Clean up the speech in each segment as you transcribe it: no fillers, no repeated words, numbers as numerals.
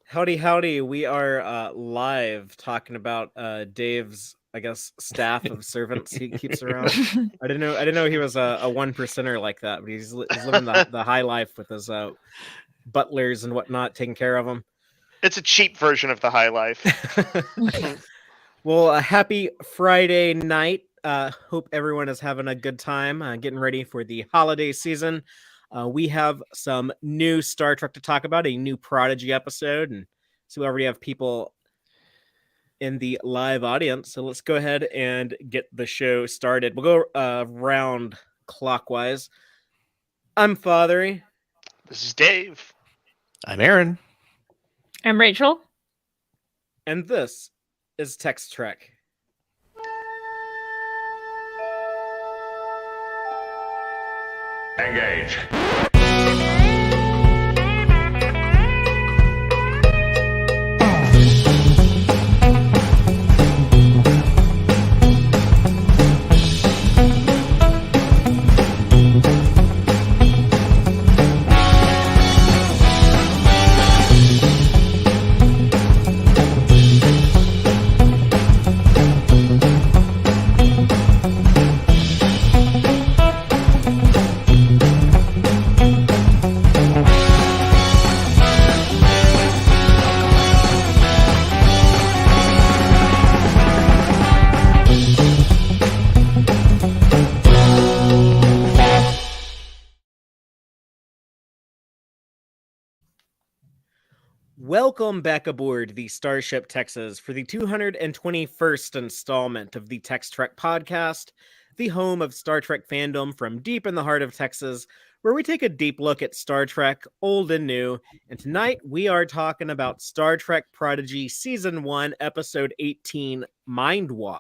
Howdy, howdy. We are live talking about Dave's, I guess, staff of servants he keeps around. I didn't know he was a one percenter like that, but he's living the high life with his butlers and whatnot, taking care of them. It's a cheap version of the high life. Well, a happy Friday night. Hope everyone is having a good time, getting ready for the holiday season. We have some new Star Trek to talk about, a new Prodigy episode, and so we already have people in the live audience. So let's go ahead and get the show started. We'll go round clockwise. I'm Fathery. This is Dave. I'm Aaron. I'm Rachel. And this is Tex-Trek. Engage. Welcome back aboard the Starship Texas for the 221st installment of the Tex-Trek podcast, the home of Star Trek fandom from deep in the heart of Texas, where we take a deep look at Star Trek, old and new. And tonight we are talking about Star Trek Prodigy Season 1, Episode 18, Mindwalk,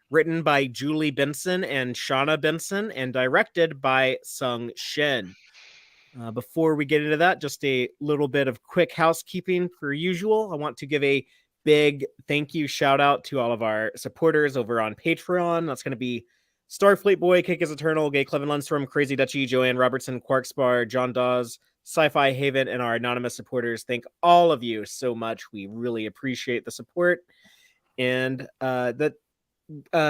written by Julie Benson and Shawna Benson, and directed by Shin. Before we get into that, just a little bit of quick housekeeping per usual. I want to give a big thank you shout out to all of our supporters over on Patreon. That's going to be Starfleet Boy, Kick is Eternal, Gay Clevin Lundstrom, Crazy Dutchy, Joanne Robertson, Quarkspar, John Dawes, Sci-Fi Haven, and our anonymous supporters. Thank all of you so much. We really appreciate the support. And that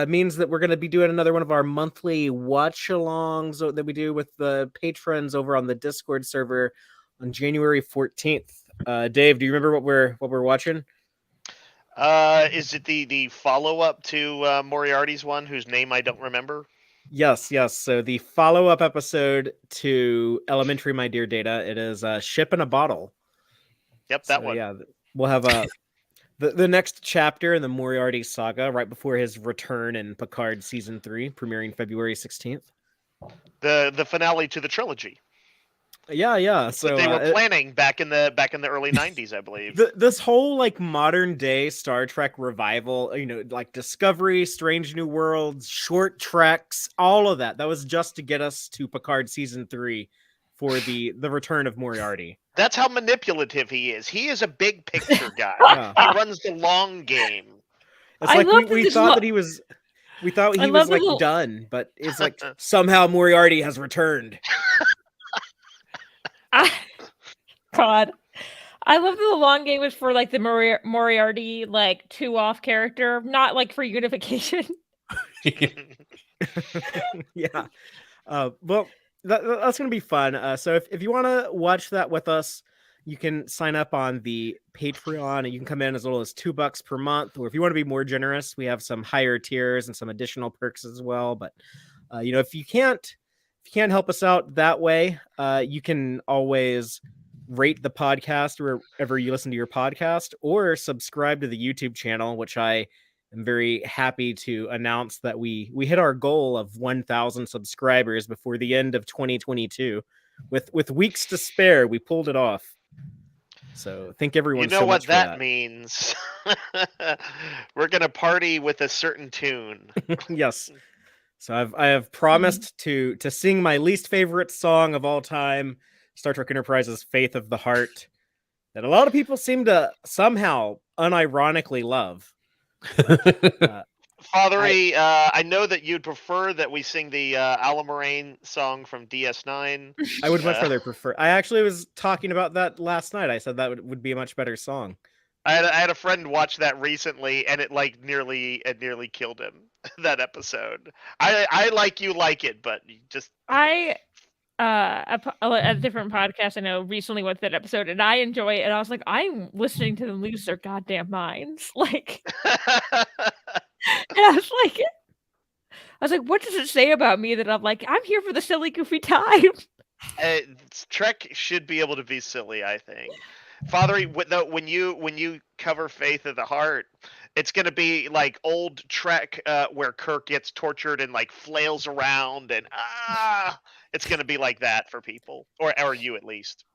means that we're going to be doing another one of our monthly watch-alongs that we do with the patrons over on the Discord server on January 14th. Dave, do you remember what we're watching? Is it the follow-up to Moriarty's one, whose name I don't remember? Yes. So the follow-up episode to Elementary, My Dear Data, it is Ship in a Bottle. Yep, that one. Yeah, we'll have the next chapter in the Moriarty saga right before his return in Picard Season 3, premiering February 16th. The finale to the trilogy. Yeah. So that they were planning back in the early 90s, I believe. This whole like modern day Star Trek revival, like Discovery, Strange New Worlds, short treks, all of that was just to get us to Picard Season 3 for the return of Moriarty. That's how manipulative he is. He is a big picture guy. Yeah. He runs the long game. It's like we thought that he was. We thought he was like done, but it's like somehow Moriarty has returned. God, I love that the long game was for like the Moriarty like 2-off character, not like for unification. Yeah. Well, that's going to be fun. So if you want to watch that with us, you can sign up on the Patreon and you can come in as little as $2 per month. Or if you want to be more generous, we have some higher tiers and some additional perks as well. But, if you can't help us out that way, you can always rate the podcast wherever you listen to your podcast or subscribe to the YouTube channel, which I I'm very happy to announce that we hit our goal of 1,000 subscribers before the end of 2022. With weeks to spare, we pulled it off. So thank everyone so much for that. You know what that means. We're going to party with a certain tune. Yes. So I have promised to sing my least favorite song of all time, Star Trek Enterprise's Faith of the Heart, that a lot of people seem to somehow unironically love. Fathery, I know that you'd prefer that we sing the Alamarine song from DS9. I would much rather prefer. I actually was talking about that last night. I said that would be a much better song. I had a friend watch that recently, and it nearly killed him. That episode. I like you like it, but you just a different podcast I know recently went that episode, and I enjoy it. And I was like, I'm listening to them lose their goddamn minds. Like, and I was like, what does it say about me that I'm like, I'm here for the silly, goofy time? Trek should be able to be silly, I think. Fathery, when you cover Faith of the Heart, it's gonna be like old Trek where Kirk gets tortured and like flails around and it's gonna be like that for people, or you at least.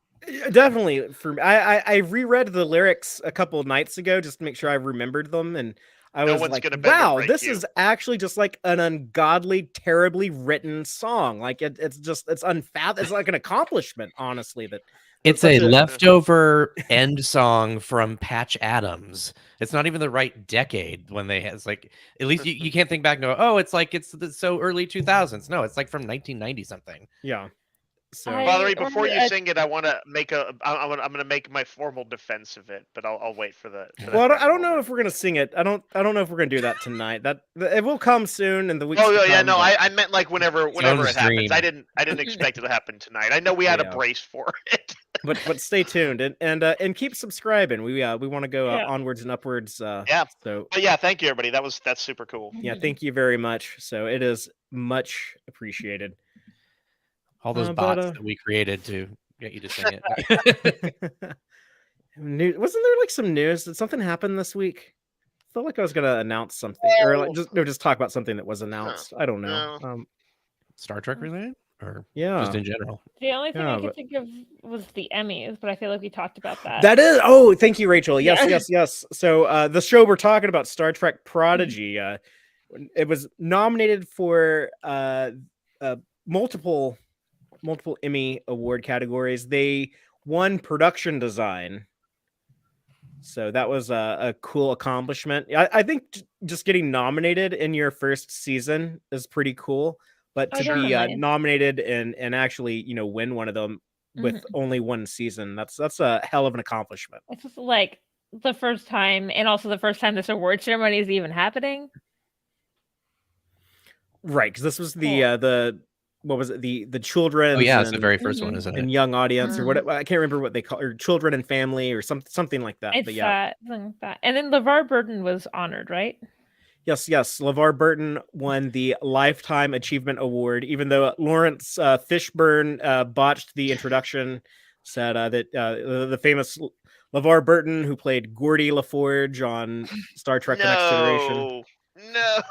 Definitely for me. I reread the lyrics a couple of nights ago just to make sure I remembered them, and I was like, wow, this is actually just like an ungodly, terribly written song. Like it's unfathomable. It's like an accomplishment, honestly. It's a leftover end song from Patch Adams. It's not even the right decade when it's like, at least you can't think back and go, oh, it's so early 2000s. No, it's like from 1990 something. Yeah. So, Fathery, before you sing it, I want to make I'm going to make my formal defense of it, but I'll wait for that. Well, I don't know if we're going to sing it. I don't know if we're going to do that tonight. That it will come soon in the weeks. Oh to yeah, come, no, but... I meant like whenever it happens. I didn't expect it to happen tonight. I know we had a brace for it. But stay tuned and keep subscribing. We want to go onwards and upwards. Yeah. So thank you everybody. That's super cool. Yeah, thank you very much. So it is much appreciated. All those bots that we created to get you to sing it. Wasn't there like some news? Did something happen this week? I felt like I was gonna announce something, or like just talk about something that was announced. I don't know. Star Trek related, or just in general. The only thing I could think of was the Emmys, but I feel like we talked about that. That is. Oh, thank you, Rachel. Yes. So the show we're talking about, Star Trek Prodigy, it was nominated for multiple Emmy award categories. They won production design, so that was a cool accomplishment. I think just getting nominated in your first season is pretty cool, but to be nominated and actually win one of them with only one season, that's a hell of an accomplishment. It's just like the first time, and also the first time this award ceremony is even happening, right? Because this was the what was it? The children? Oh yeah, it's the very first one, isn't it? And young audience, or what? I can't remember what they call, or children and family, or something like that. It's something like that. And then LeVar Burton was honored, right? Yes. LeVar Burton won the Lifetime Achievement Award, even though Lawrence Fishburne botched the introduction. Said that the famous LeVar Burton, who played Geordi LaForge on Star Trek: The Next Generation.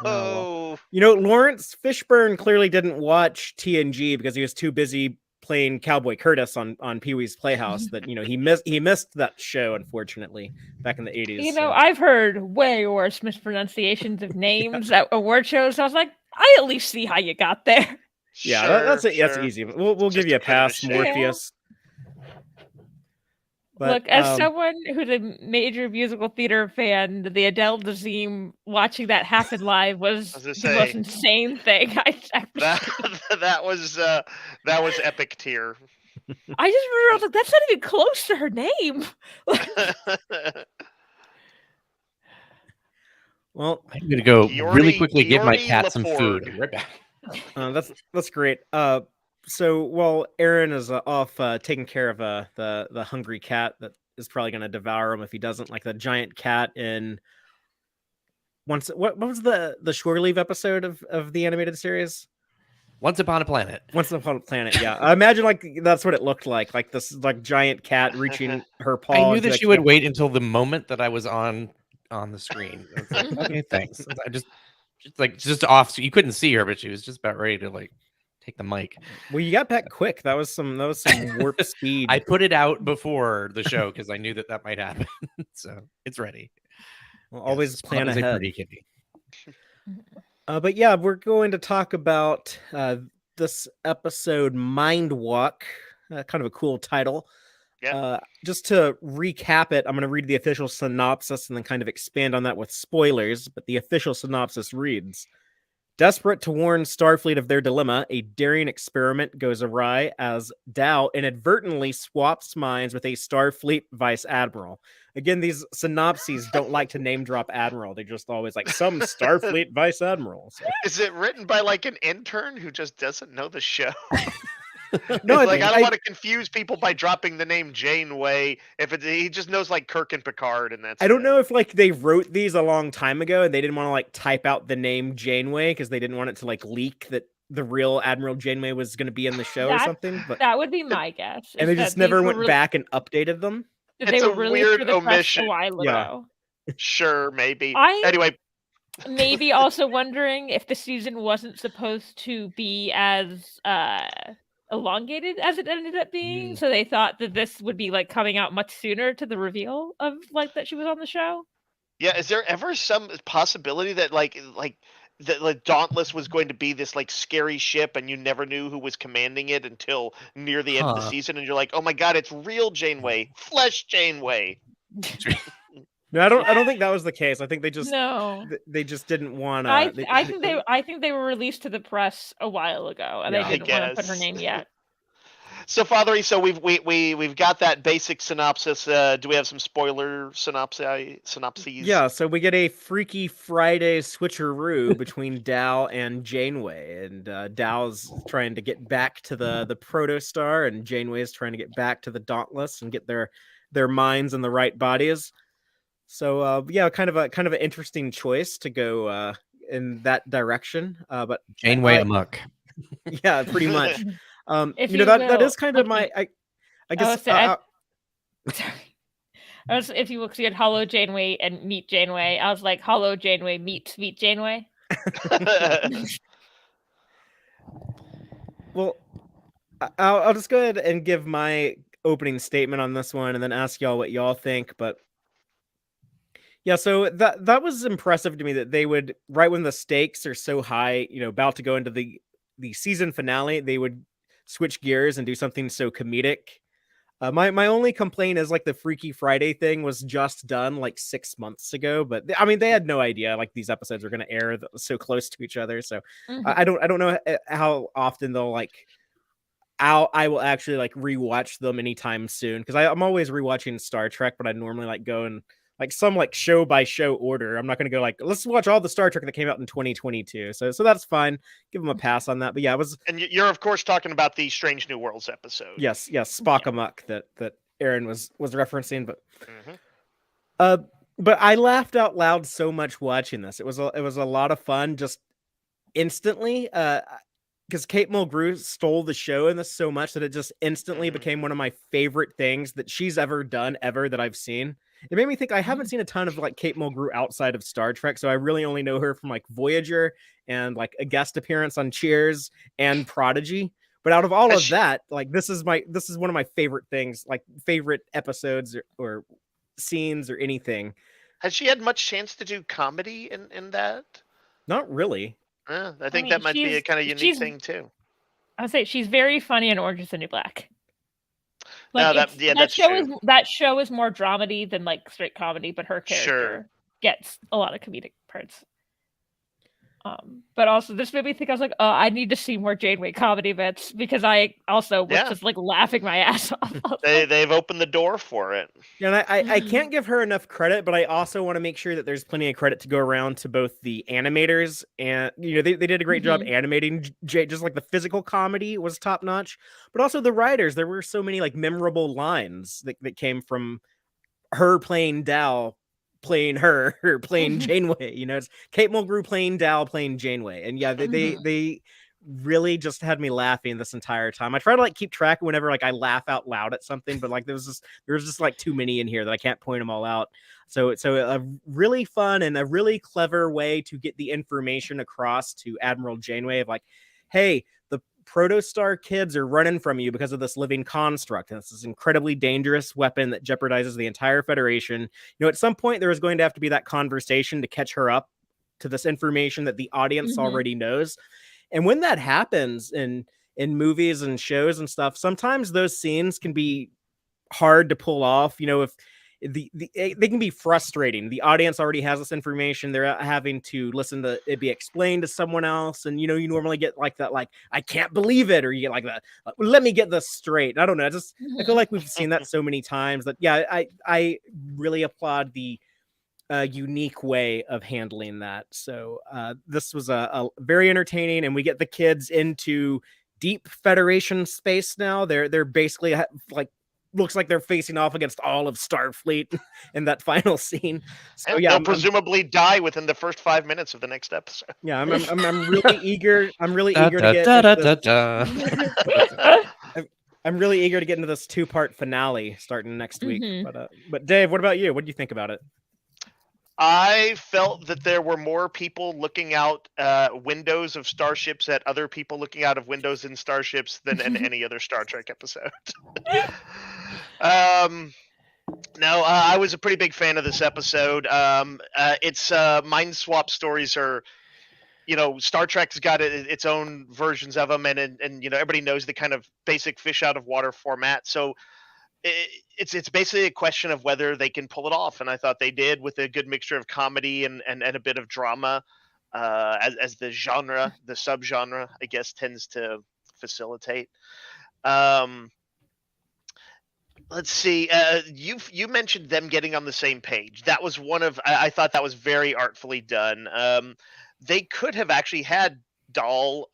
No. Lawrence Fishburne clearly didn't watch TNG because he was too busy playing Cowboy Curtis on Pee-wee's Playhouse. That he missed that show, unfortunately, back in the 80s. I've heard way worse mispronunciations of names at award shows. So I was like, I at least see how you got there. Yeah, that's easy. We'll give you a pass, Morpheus. But, look, as someone who's a major musical theater fan, the Adele theme watching that happen live was the most insane thing that was epic tier. I just remember I was like, that's not even close to her name. Well, I'm gonna go really quickly give my cat some food. Right back. That's great. So while Aaron is off taking care of the hungry cat that is probably going to devour him if he doesn't, like the giant cat in what was the shore leave episode of the animated series? Once Upon a Planet. Once Upon a Planet, yeah. I imagine like that's what it looked like this like giant cat reaching her paw. I knew that she would wait until the moment that I was on the screen. Like, okay, thanks. I just off, so you couldn't see her, but she was just about ready to like take the mic. Well, you got back quick. That was some warp speed. I put it out before the show because I knew that might happen. So it's ready. Well, always plan ahead. But yeah, we're going to talk about this episode, Mindwalk. Kind of a cool title. Yeah. Just to recap it, I'm going to read the official synopsis and then kind of expand on that with spoilers. But the official synopsis reads: desperate to warn Starfleet of their dilemma, a daring experiment goes awry as Dow inadvertently swaps minds with a Starfleet vice admiral. Again, these synopses don't like to name drop admiral. They're just always like some Starfleet vice admiral. So. Is it written by like an intern who just doesn't know the show? No, It's like I don't want to confuse people by dropping the name Janeway. He just knows like Kirk and Picard, and that's. I don't it. know if like they wrote these a long time ago and they didn't want to like type out the name Janeway because they didn't want it to like leak that the real Admiral Janeway was going to be in the show or something. But that would be my guess. and they just never went back and updated them. That It's they a were released weird for the press omission. a while Yeah. ago. Sure, maybe. I- Anyway, Maybe also wondering if the season wasn't supposed to be as elongated as it ended up being, so they thought that this would be like coming out much sooner to the reveal of like that she was on the show. yeah. Is there ever some possibility that like Dauntless was going to be this like scary ship, and you never knew who was commanding it until near the end of the season, and you're like, oh my god, it's real Janeway, flesh Janeway. No, I don't think that was the case. I think they just didn't want to. I think they were released to the press a while ago, and Yeah. they didn't want to put her name yet. So, Fathery, so we've got that basic synopsis. Do we have some spoiler synopses? Yeah, so we get a Freaky Friday switcheroo between Dow and Janeway, and Dow's trying to get back to the Protostar, and Janeway's trying to get back to the Dauntless and get their minds in the right bodies. So yeah, kind of an interesting choice to go in that direction. But Janeway amok. Yeah, pretty much. That is kind of my. I guess. Sorry. If you look at Hollow Janeway and Meet Janeway, I was like, Hollow Janeway meets Meet Janeway. Well, I'll just go ahead and give my opening statement on this one, and then ask y'all what y'all think. But yeah, so that was impressive to me that they would, right when the stakes are so high, about to go into the season finale, they would switch gears and do something so comedic. My only complaint is like the Freaky Friday thing was just done like 6 months ago, but I mean they had no idea like these episodes were going to air so close to each other. So I don't know how often they'll like. I will actually like rewatch them anytime soon because I'm always rewatching Star Trek, but I normally like go and like some like show by show order. I'm not going to go like, let's watch all the Star Trek that came out in 2022. So that's fine. Give them a pass on that. But yeah, it was. And you're of course talking about the Strange New Worlds episode. Yes, Spock Amok that Aaron was referencing. But but I laughed out loud so much watching this. It was a lot of fun just instantly. Because Kate Mulgrew stole the show in this so much that it just instantly became one of my favorite things that she's ever done that I've seen. It made me think I haven't seen a ton of like Kate Mulgrew outside of Star Trek, so I really only know her from like Voyager and like a guest appearance on Cheers and Prodigy. But out of all of that, like this is one of my favorite things, like favorite episodes or scenes or anything. Has she had much chance to do comedy in that? Not really. I think that might be a kind of unique thing too. I would say she's very funny in Orange is the New Black. Like, that's true. That show is more dramedy than like straight comedy, but her character gets a lot of comedic parts. But also this made me think, I was like, oh, I need to see more Janeway comedy bits because I also was just like laughing my ass off. They've opened the door for it. Yeah, and I can't give her enough credit, but I also want to make sure that there's plenty of credit to go around to both the animators and they did a great job animating just like the physical comedy was top notch, but also the writers. There were so many like memorable lines that came from her playing Dow, playing her playing Janeway. It's Kate Mulgrew playing Dow, playing Janeway, and yeah, they really just had me laughing this entire time. I try to like keep track whenever like I laugh out loud at something, but like there's just like too many in here that I can't point them all out. So a really fun and a really clever way to get the information across to Admiral Janeway of like, hey, the Protostar kids are running from you because of this living construct, and it's this incredibly dangerous weapon that jeopardizes the entire Federation. At some point there is going to have to be that conversation to catch her up to this information that the audience already knows. And when that happens in movies and shows and stuff, sometimes those scenes can be hard to pull off. You know, if they can be frustrating. The audience already has this information. They're having to listen to it be explained to someone else. And, you know, you normally get like that, like, I can't believe it. Or you get like that, let me get this straight. I don't know. I feel like we've seen that so many times that, yeah, I really applaud the unique way of handling that. So this was a very entertaining, and we get the kids into deep Federation space now. They're basically like, looks like they're facing off against all of Starfleet in that final scene. So And yeah, they'll presumably die within the first 5 minutes of the next episode. yeah, I'm really eager. I'm really eager to get. I'm really eager to get into this 2-part finale starting next week. But Dave, what about you? What do you think about it? I felt that there were more people looking out windows of starships at other people looking out of windows in starships than in any other Star Trek episode. No, I was a pretty big fan of this episode. Its mind swap stories are, you know, Star Trek's got its own versions of them, and you know, everybody knows the kind of basic fish out of water format. So it's basically a question of whether they can pull it off, and I thought they did, with a good mixture of comedy and a bit of drama, as the subgenre, I guess, tends to facilitate. Let's see. You mentioned them getting on the same page. That was one of I thought that was very artfully done. They could have actually had Dahl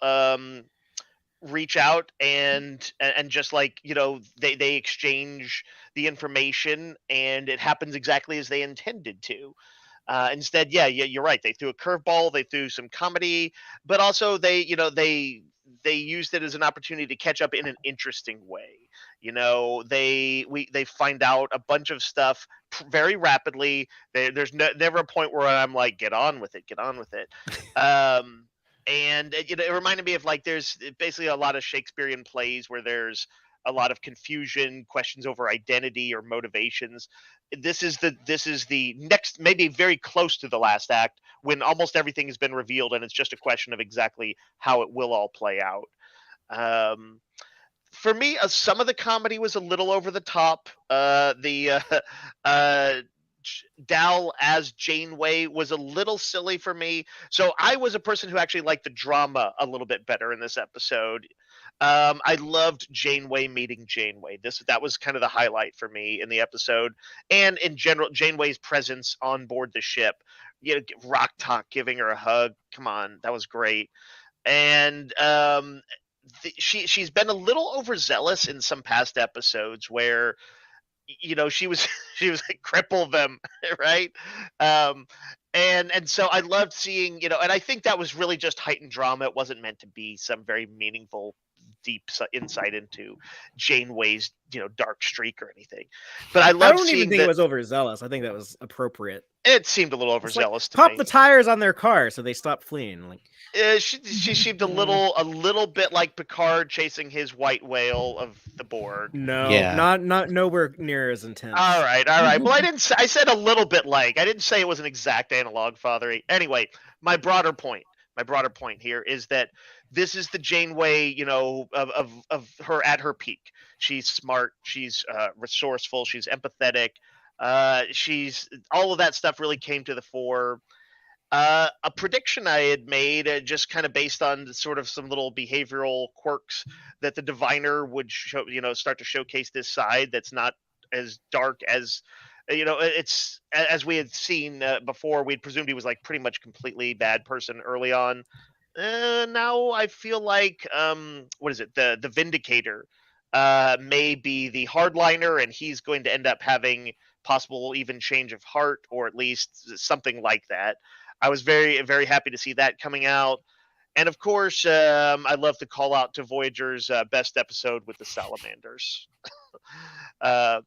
reach out and just, like, you know, they exchange the information and it happens exactly as they intended to. Instead, yeah, you're right. They threw a curveball, they threw some comedy, but also they used it as an opportunity to catch up in an interesting way. You know, they find out a bunch of stuff very rapidly. There's never a point where I'm like, get on with it. And you know, it reminded me of, like, there's basically a lot of Shakespearean plays where there's a lot of confusion, questions over identity or motivations. This is the next, maybe very close to the last act, when almost everything has been revealed and it's just a question of exactly how it will all play out. For me, some of the comedy was a little over the top. Dal as Janeway was a little silly for me. So I was a person who actually liked the drama a little bit better in this episode. I loved Janeway meeting Janeway. That was kind of the highlight for me in the episode, and in general, Janeway's presence on board the ship. You know, Rock Talk giving her a hug. Come on, that was great. And she's been a little overzealous in some past episodes where, you know, she was like, cripple them, right? And so I loved seeing, you know, and I think that was really just heightened drama. It wasn't meant to be some very meaningful, deep insight into Janeway's, you know, dark streak or anything. But I loved seeing. I don't even think it was overzealous. I think that was appropriate. It seemed a little overzealous to pop me. The tires on their car so they stop fleeing. Like, she seemed a little bit like Picard chasing his white whale of the Borg. No, yeah. not nowhere near as intense. All right. Well, I said a little bit like. I didn't say it was an exact analog, Father. Anyway, my broader point here is that this is the Janeway, you know, of her at her peak. She's smart, she's resourceful, she's empathetic. She's all of that stuff really came to the fore. A prediction I had made, just kind of based on sort of some little behavioral quirks, that the diviner would start to showcase this side that's not as dark as, you know, it's, as we had seen before. We'd presumed he was like pretty much completely bad person early on. Now I feel like, what is it? The Vindicator may be the hardliner, and he's going to end up having possible even change of heart, or at least something like that. I was very, very happy to see that coming out. And of course, I love to call out to Voyager's best episode with the salamanders.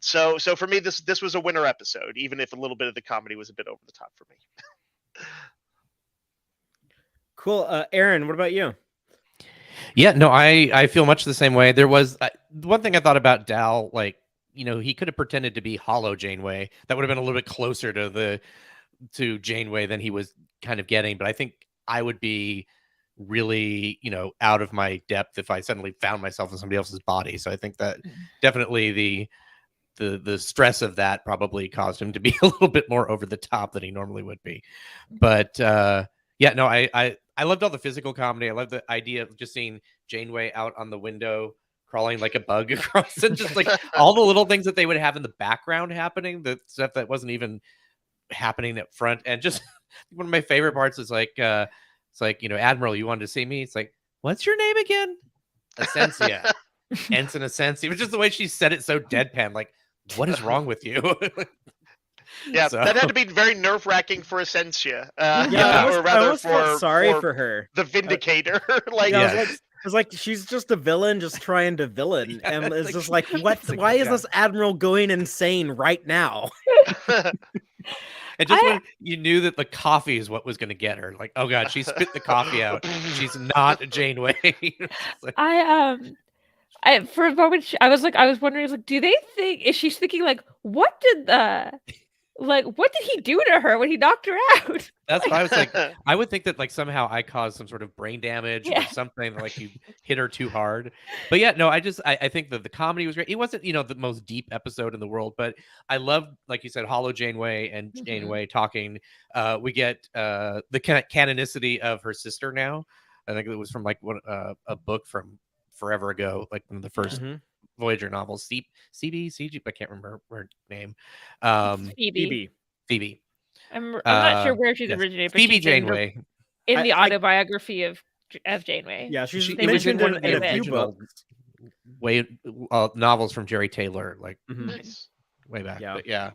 So for me, this was a winner episode, even if a little bit of the comedy was a bit over the top for me. Cool. Aaron, what about you? Yeah, no, I feel much the same way. There was one thing I thought about Dal, like, you know, he could have pretended to be Hollow Janeway. That would have been a little bit closer to Janeway than he was kind of getting. But I think I would be really, you know, out of my depth if I suddenly found myself in somebody else's body. So I think that definitely the stress of that probably caused him to be a little bit more over the top than he normally would be. But yeah, no, I loved all the physical comedy. I love the idea of just seeing Janeway out on the window crawling like a bug across it, just like all the little things that they would have in the background happening, the stuff that wasn't even happening up front. And just one of my favorite parts is like it's like, Admiral, you wanted to see me? It's like, what's your name again? Essentia. Ensign Essentia. But just the way she said it so deadpan, like, what is wrong with you? Yeah, So- that had to be very nerve-wracking for Essentia. Yeah, or I rather almost felt for sorry for her. the Vindicator. Like, Yeah, Yeah. I was like, she's just a villain, just trying to villain, Yeah, and it's like, just like, what? it's like, Why is yeah. this admiral going insane right now? And just when you knew that the coffee is what was going to get her, like, oh god, she spit the coffee out. She's not Janeway. It's like, For a moment, I was wondering, like, do they think, is she thinking, like, what did he do to her when he knocked her out? that's what I was like. I would think that like somehow I caused some sort of brain damage or Yeah. something, like you hit her too hard. But yeah, no, I think that the comedy was great. It wasn't, the most deep episode in the world, but I loved, like you said, Hollow Janeway and Mhm. Janeway talking. We get the canonicity of her sister now. I think it was from like a book from forever ago, like one of the first Mhm. Voyager novels. CG, I can't remember her name. Phoebe. Phoebe. I'm not sure where she's yes. originated, but Phoebe she's in Janeway. the I- autobiography of Janeway. Yeah, she's She- They it was in mentioned one in, of the in a few original books. novels from Jerry Taylor, like Mhm. Nice. way back. Yeah. But yeah.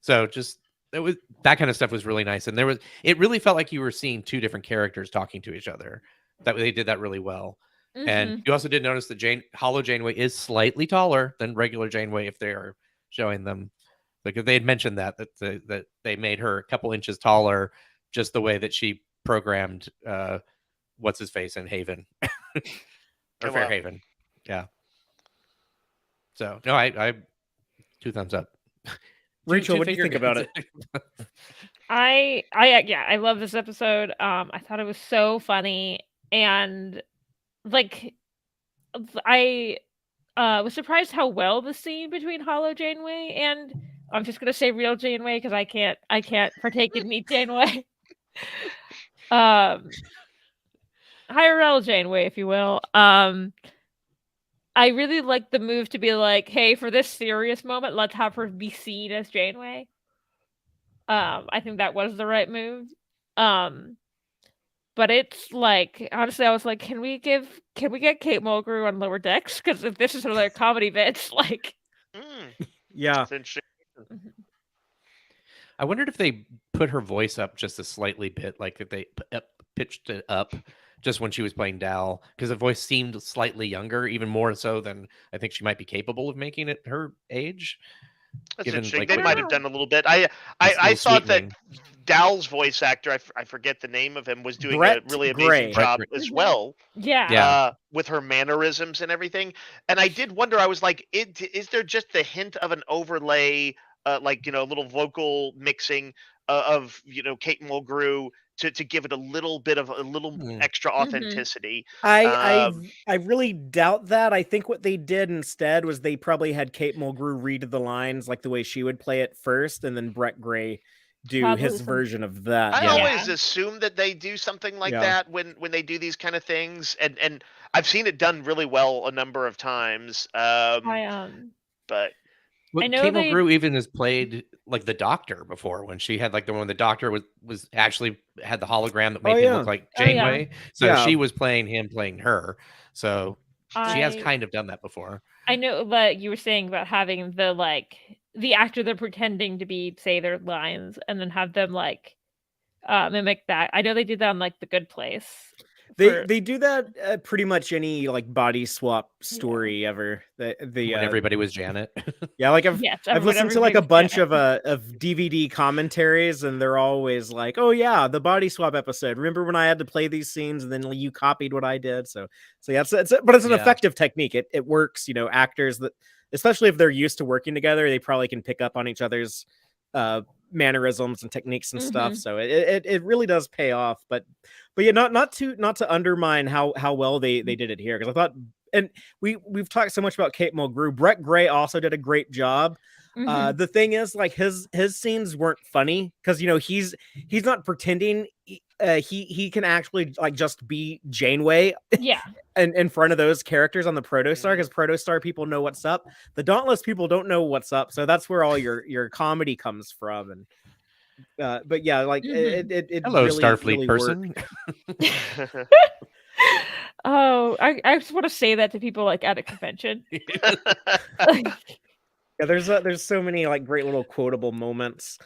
So just that kind of stuff was really nice, and it really felt like you were seeing two different characters talking to each other. That they did that really well. And Mhm. you also did notice that Hollow Janeway is slightly taller than regular Janeway if they are showing them. Like if they had mentioned that they made her a couple inches taller, just the way that she programmed what's his face in Haven or Oh, wow. Fairhaven. Yeah. So no, I 2 thumbs up. Rachel, what do you think about it? I love this episode. I thought it was so funny, and like I was surprised how well the scene between Hollow Janeway and, I'm just gonna say real Janeway because I can't partake in Neat Janeway. IRL Janeway, if you will. I really like the move to be like, hey, for this serious moment, let's have her be seen as Janeway. I think that was the right move. But it's like, honestly, I was like, can we get Kate Mulgrew on Lower Decks? Because if this is another comedy bit, like, Yeah. That's interesting. I wondered if they put her voice up just a slightly bit, like if they pitched it up just when she was playing Dal, because the voice seemed slightly younger, even more so than I think she might be capable of making at her age. That's Given, interesting. like, They I might don't have know. done a little bit. I little thought that sweetening. Dal's voice actor, I forget the name of him, was doing Brett a really Gray. amazing Brett job Gray. as Mhm. well. yeah. Yeah. With her mannerisms and everything. And I did wonder, I was like, is there just the hint of an overlay, like, a little vocal mixing of, Kate Mulgrew to give it a little bit of a little extra authenticity. I really doubt that. I think what they did instead was they probably had Kate Mulgrew read the lines like the way she would play it first, and then Brett Gray do Probably his some- version of that. I Yeah. always assume that they do something like Yeah. that when they do these kind of things, and I've seen it done really well a number of times. But Well, I know Kate they- Mulgrew even has played like the Doctor before, when she had like the one the Doctor was actually had the hologram that made him yeah. look like Oh, yeah. Janeway. So Yeah. she was playing him, playing her. So she has I- kind of done that before. I know that you were saying about having the actor they're pretending to be say their lines and then have them mimic that. I know they did that on like The Good Place. They do that pretty much any like body swap story ever. The When everybody was Janet. yeah, like I've Yes, I've listened to like a everybody was bunch of DVD commentaries, and they're always like, "Oh yeah, the body swap episode. Remember when I had to play these scenes, and then you copied what I did?" So yeah, but it's an Yeah. effective technique. It works. Actors that, especially if they're used to working together, they probably can pick up on each other's mannerisms and techniques and stuff. Mhm. So it really does pay off. But yeah, not to undermine how well they did it here, because I thought and we've talked so much about Kate Mulgrew. Brett Gray also did a great job. Mhm. The thing is, like, his scenes weren't funny because he's not pretending. He can actually like just be Janeway Yeah. in front of those characters on the Protostar, because Protostar people know what's up. The Dauntless people don't know what's up, so that's where all your comedy comes from. And but yeah, like it Hello, really Starfleet really person. Oh, I just want to say that to people like at a convention. Like, Yeah, there's so many like great little quotable moments.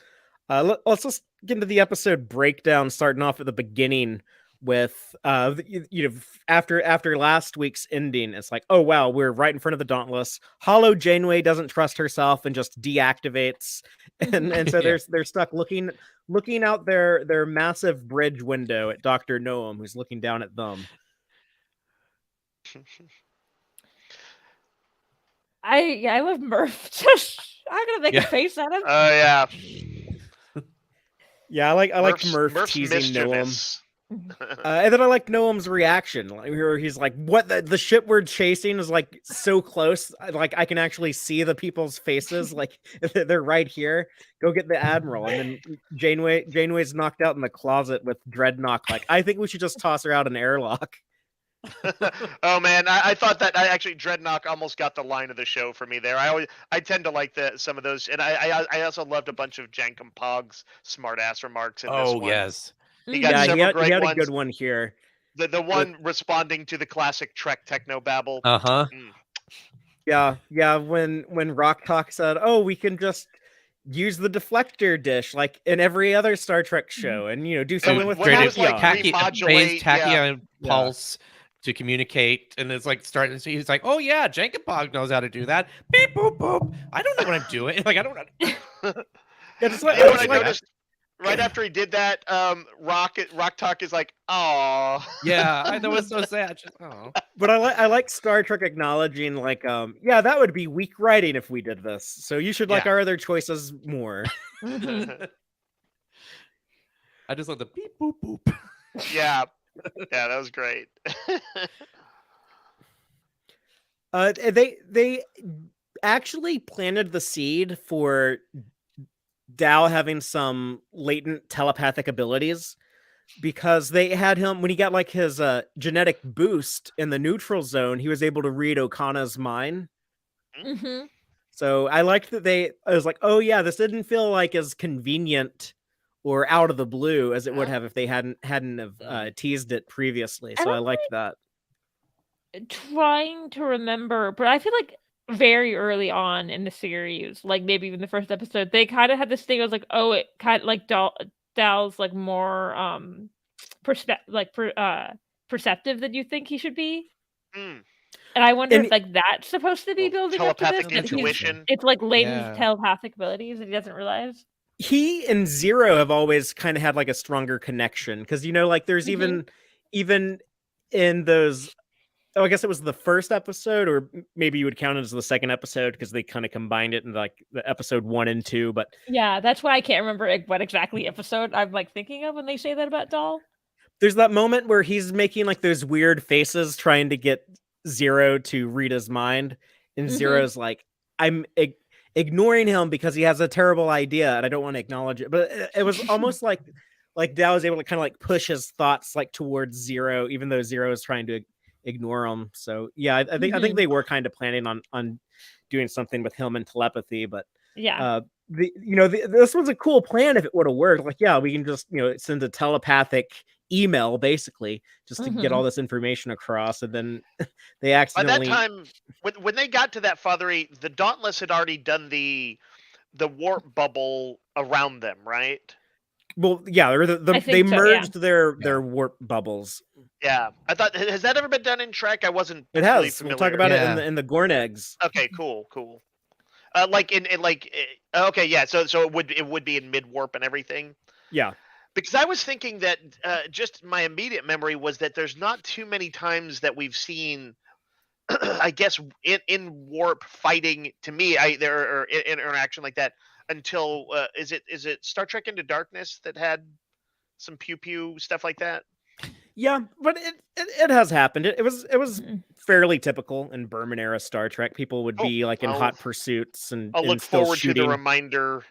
Let's just get into the episode breakdown, starting off at the beginning with after last week's ending. It's like, oh wow, we're right in front of the Dauntless. Hollow Janeway doesn't trust herself and just deactivates, and so Yeah. they're stuck looking out their massive bridge window at Dr. Noam, who's looking down at them. I love Murph. Just I'm gonna make Yeah. a face at him. Oh yeah, Yeah, I like Murph Murph's teasing Noam. mischievous. And then I like Noam's reaction, like, where he's like, "What? The ship we're chasing is like so close. Like I can actually see the people's faces. Like they're right here. Go get the admiral." And then Janeway's knocked out in the closet with Dreadnought. Like, I think we should just toss her out an airlock. Oh man, I thought that Dreadnought almost got the line of the show for me there. I tend to like some of those, and I also loved a bunch of Jankum Pog's smart ass remarks in this Oh one. yes. He got Yeah, several he great had a ones. good one here. The one responding to the classic Trek techno babble. Uh-huh. Yeah. When Rock Talk said, "Oh, we can just use the deflector dish like in every other Star Trek show, and do something with when it was tachyon." like remodulate, tachyon Yeah. pulse to communicate, and it's like starting to see. He's like, "Oh yeah, Jenkins knows how to do that." Beep boop boop. I don't know what I'm doing. Like I don't know. Yeah, just like, You know what just I like noticed? Right after he did that, Rock Talk is like, "Aw." Yeah, I know it's so sad. Just, oh. But I like Star Trek acknowledging, like, yeah, that would be weak writing if we did this. So you should like Yeah. our other choices more. Mhm. I just love the beep boop boop. Yeah, that was great. They actually planted the seed for Dow having some latent telepathic abilities, because they had him when he got like his genetic boost in the neutral zone. He was able to read Okana's mind. Mhm. So I liked that I was like, oh yeah, this didn't feel like as convenient or out of the blue as it would have if they hadn't have teased it previously. So I I'm liked that. Trying to remember, but I feel like very early on in the series, like maybe even the first episode, they kind of had this thing. I was like, oh, it kind of like Dal's like more perceptive than you think he should be. Mm. And I wonder And- if like that's supposed to be building up to this. Telepathic that he's- intuition. It's like latent Yeah. telepathic abilities that he doesn't realize. He and Zero have always kind of had like a stronger connection, because like there's even in those. Oh, I guess it was the first episode, or maybe you would count it as the second episode, because they kind of combined it in like the episode 1 and 2. But Yeah, that's why I can't remember like, what exactly episode I'm like thinking of when they say that about Doll. there's that moment where he's making like those weird faces trying to get Zero to read his mind, and Zero's like, I'm ignoring him because he has a terrible idea and I don't want to acknowledge it. But it was almost like Dow was able to kind of like push his thoughts like towards Zero, even though Zero is trying to ignore him. So yeah, I think they were kind of planning on doing something with him and telepathy. But Yeah. this was a cool plan if it would have worked. Like, yeah, we can just send a telepathic email basically just to get all this information across, and then they By accidentally. that time, when they got to that Fathery, the Dauntless had already done the warp bubble around them, right? Well, yeah, I they think so, yeah. merged their warp bubbles. Yeah, I thought, has that ever been done in Trek? I wasn't. It really has. We'll familiar. talk about Yeah. it in the Gornegs. Okay, cool. Like okay, yeah. So it would be in mid warp and everything. Yeah. Because I was thinking that just my immediate memory was that there's not too many times that we've seen, I guess, in warp fighting. To me, there or interaction like that until is it Star Trek Into Darkness that had some pew pew stuff like that? Yeah, but it has happened. It was Mhm. fairly typical in Berman era Star Trek. People would Oh, be like in I'll- hot pursuits I'll and look still forward to the shooting. reminder.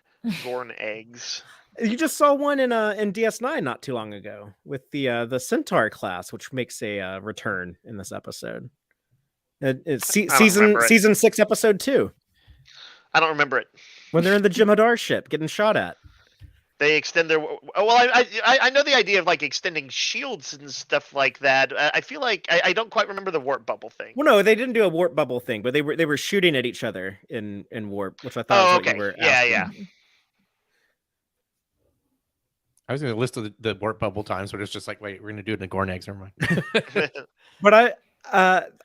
Gorn eggs. You just saw one in DS9 not too long ago with the Centaur class, which makes a return in this episode. It's I don't remember it. season 6, episode 2, I don't remember it. when they're in the Jem'Hadar ship getting shot at. They extend their. Well, I know the idea of like extending shields and stuff like that. I feel like I don't quite remember the warp bubble thing. Well, no, they didn't do a warp bubble thing, but they were shooting at each other in warp, which I thought was Oh, what you okay. were Yeah, asking. yeah. I was going to list the warp bubble times, but it's just like, wait, we're going to do it in the Gorn eggs. Never mind. But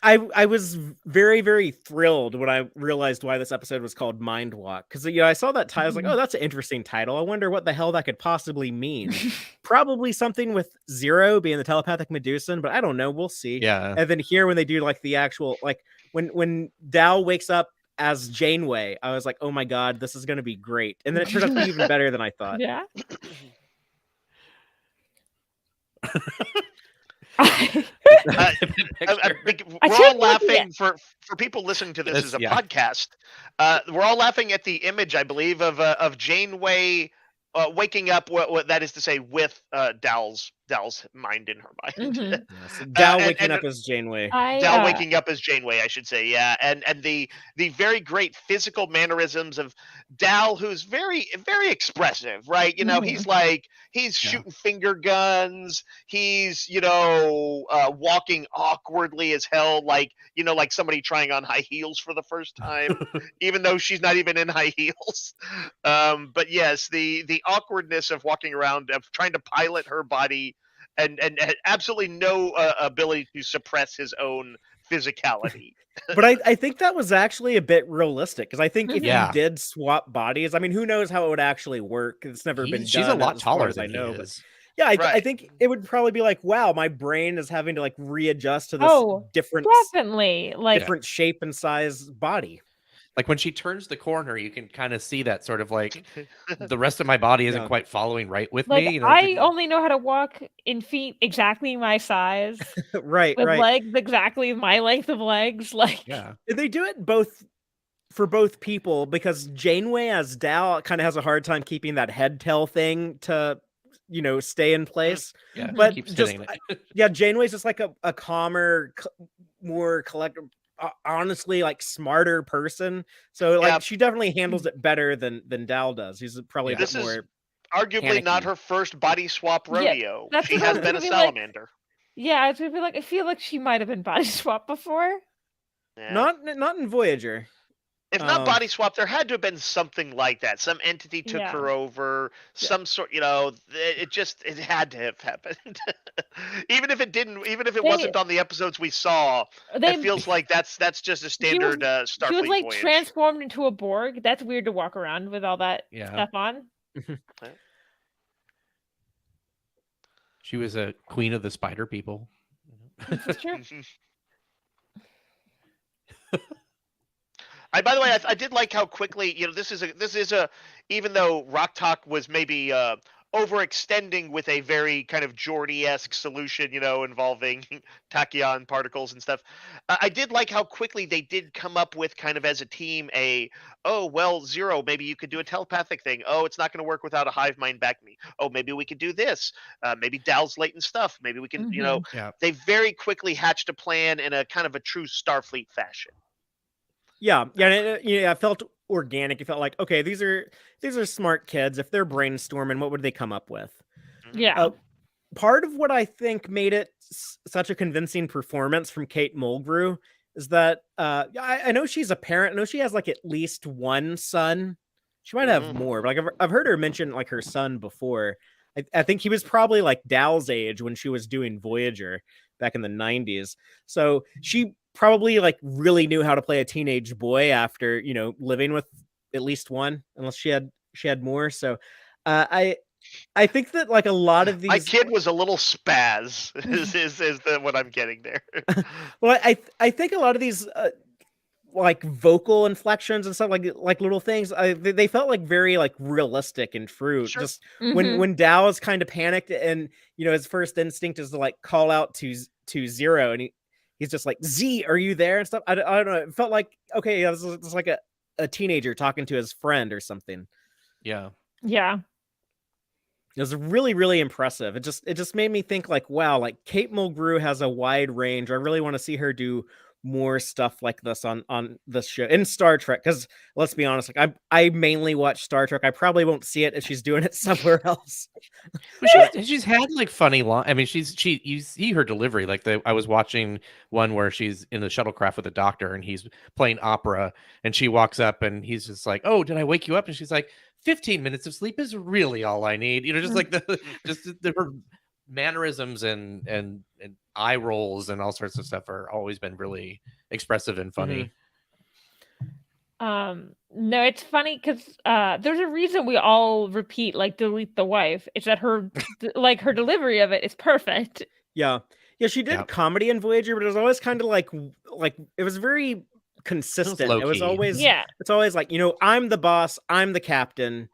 I was very, very thrilled when I realized why this episode was called Mindwalk, because I saw that title. I was like, oh, that's an interesting title. I wonder what the hell that could possibly mean. Probably something with Zero being the telepathic Medusan, but I don't know. We'll see. Yeah. And then here, when they do like the actual, like when Dal wakes up as Janeway, I was like, oh my god, this is going to be great. And then it turned out to be even better than I thought. Yeah. We're all laughing for people listening to this as a podcast. We're all laughing at the image, I believe, of Janeway waking up. What that is to say, with Dal's mind in her mind. So Dal waking up as Janeway. Dal waking up as Janeway, I should say, yeah, and the very great physical mannerisms of Dal, who's very, very expressive, right? He's shooting finger guns. He's walking awkwardly as hell, like somebody trying on high heels for the first time, even though she's not even in high heels. But yes, the awkwardness of walking around, of trying to pilot her body. And absolutely no ability to suppress his own physicality. But I think that was actually a bit realistic, because I think if Yeah. you did swap bodies, I mean, who knows how it would actually work? It's never been done. She's a lot as far taller as than I know. he But is. yeah, I Right. think it would probably be like, wow, my brain is having to like readjust to this different Definitely. Like, different shape and size body. Like when she turns the corner, you can kind of see that sort of like the rest of my body isn't Yeah. quite following right with like me. I only know how to walk in feet exactly my size, Right, with right. legs exactly my length of legs. Like, Yeah. They do it both for both people, because Janeway as Dal kind of has a hard time keeping that head tail thing to stay in place. Yeah. But keep just spinning it. yeah, Janeway's just like a calmer, more collective, honestly, like smarter person. So like she definitely handles it better than Dal does. He's probably a bit This is more arguably not panicky. her first body swap rodeo. that's She what I has was been a gonna be like. salamander. Yeah, I feel like she might have been body swapped before. Yeah. Not in Voyager. If not body swap, there had to have been something like that. Some entity took Yeah. her over. Some sort, it had to have happened. Even if it didn't, even if it wasn't on the episodes we saw, it feels like that's just a standard Starfleet She was like voyage. transformed into a Borg. That's weird to walk around with all that stuff on. She was a queen of the spider people. That's true. By the way, I did like how quickly, this is a even though Rock Talk was maybe overextending with a very kind of Geordi-esque solution, involving tachyon particles and stuff. I did like how quickly they did come up with, kind of as a team, Zero, maybe you could do a telepathic thing. Oh, it's not going to work without a hive mind backing me. Oh, maybe we could do this. Maybe Dal's latent stuff. Maybe we can, they very quickly hatched a plan in a kind of a true Starfleet fashion. Yeah, it felt organic. It felt like, okay, these are smart kids. If they're brainstorming, what would they come up with? Yeah. Part of what I think made it such a convincing performance from Kate Mulgrew is that I know she's a parent. I know she has like at least one son. She might have more, but like I've heard her mention like her son before. I think he was probably like Dal's age when she was doing Voyager back in the 90s. So she probably like really knew how to play a teenage boy after living with at least one, unless she had more. So I think that like a lot of these, my kid was a little spaz is what I'm getting there. well, I think a lot of these like vocal inflections and stuff, like little things. They felt like very like realistic and true. Sure. Just Mhm. when Dao is kind of panicked, and his first instinct is to like call out to Zero, and he's just like, Z, are you there and stuff. I don't know. It felt like, okay, yeah, this is like a teenager talking to his friend or something. Yeah. Yeah. It was really, really impressive. It just made me think like, wow, like Kate Mulgrew has a wide range. I really want to see her do more stuff like this on this show in Star Trek. Because let's be honest, like I mainly watch Star Trek. I probably won't see it if she's doing it somewhere else. Well, she's had like funny I mean, you see her delivery. Like I was watching one where she's in the shuttlecraft with the doctor and he's playing opera, and she walks up and he's just like, "Oh, did I wake you up?" And she's like, 15 minutes of sleep is really all I need. Just like her mannerisms and eye rolls and all sorts of stuff are always been really expressive and funny. No, it's funny because there's a reason we all repeat like delete the wife. It's that her like her delivery of it is perfect. Yeah, she did comedy in Voyager, but it was always kind of like it was very consistent. It was always it's always like, I'm the boss, I'm the captain,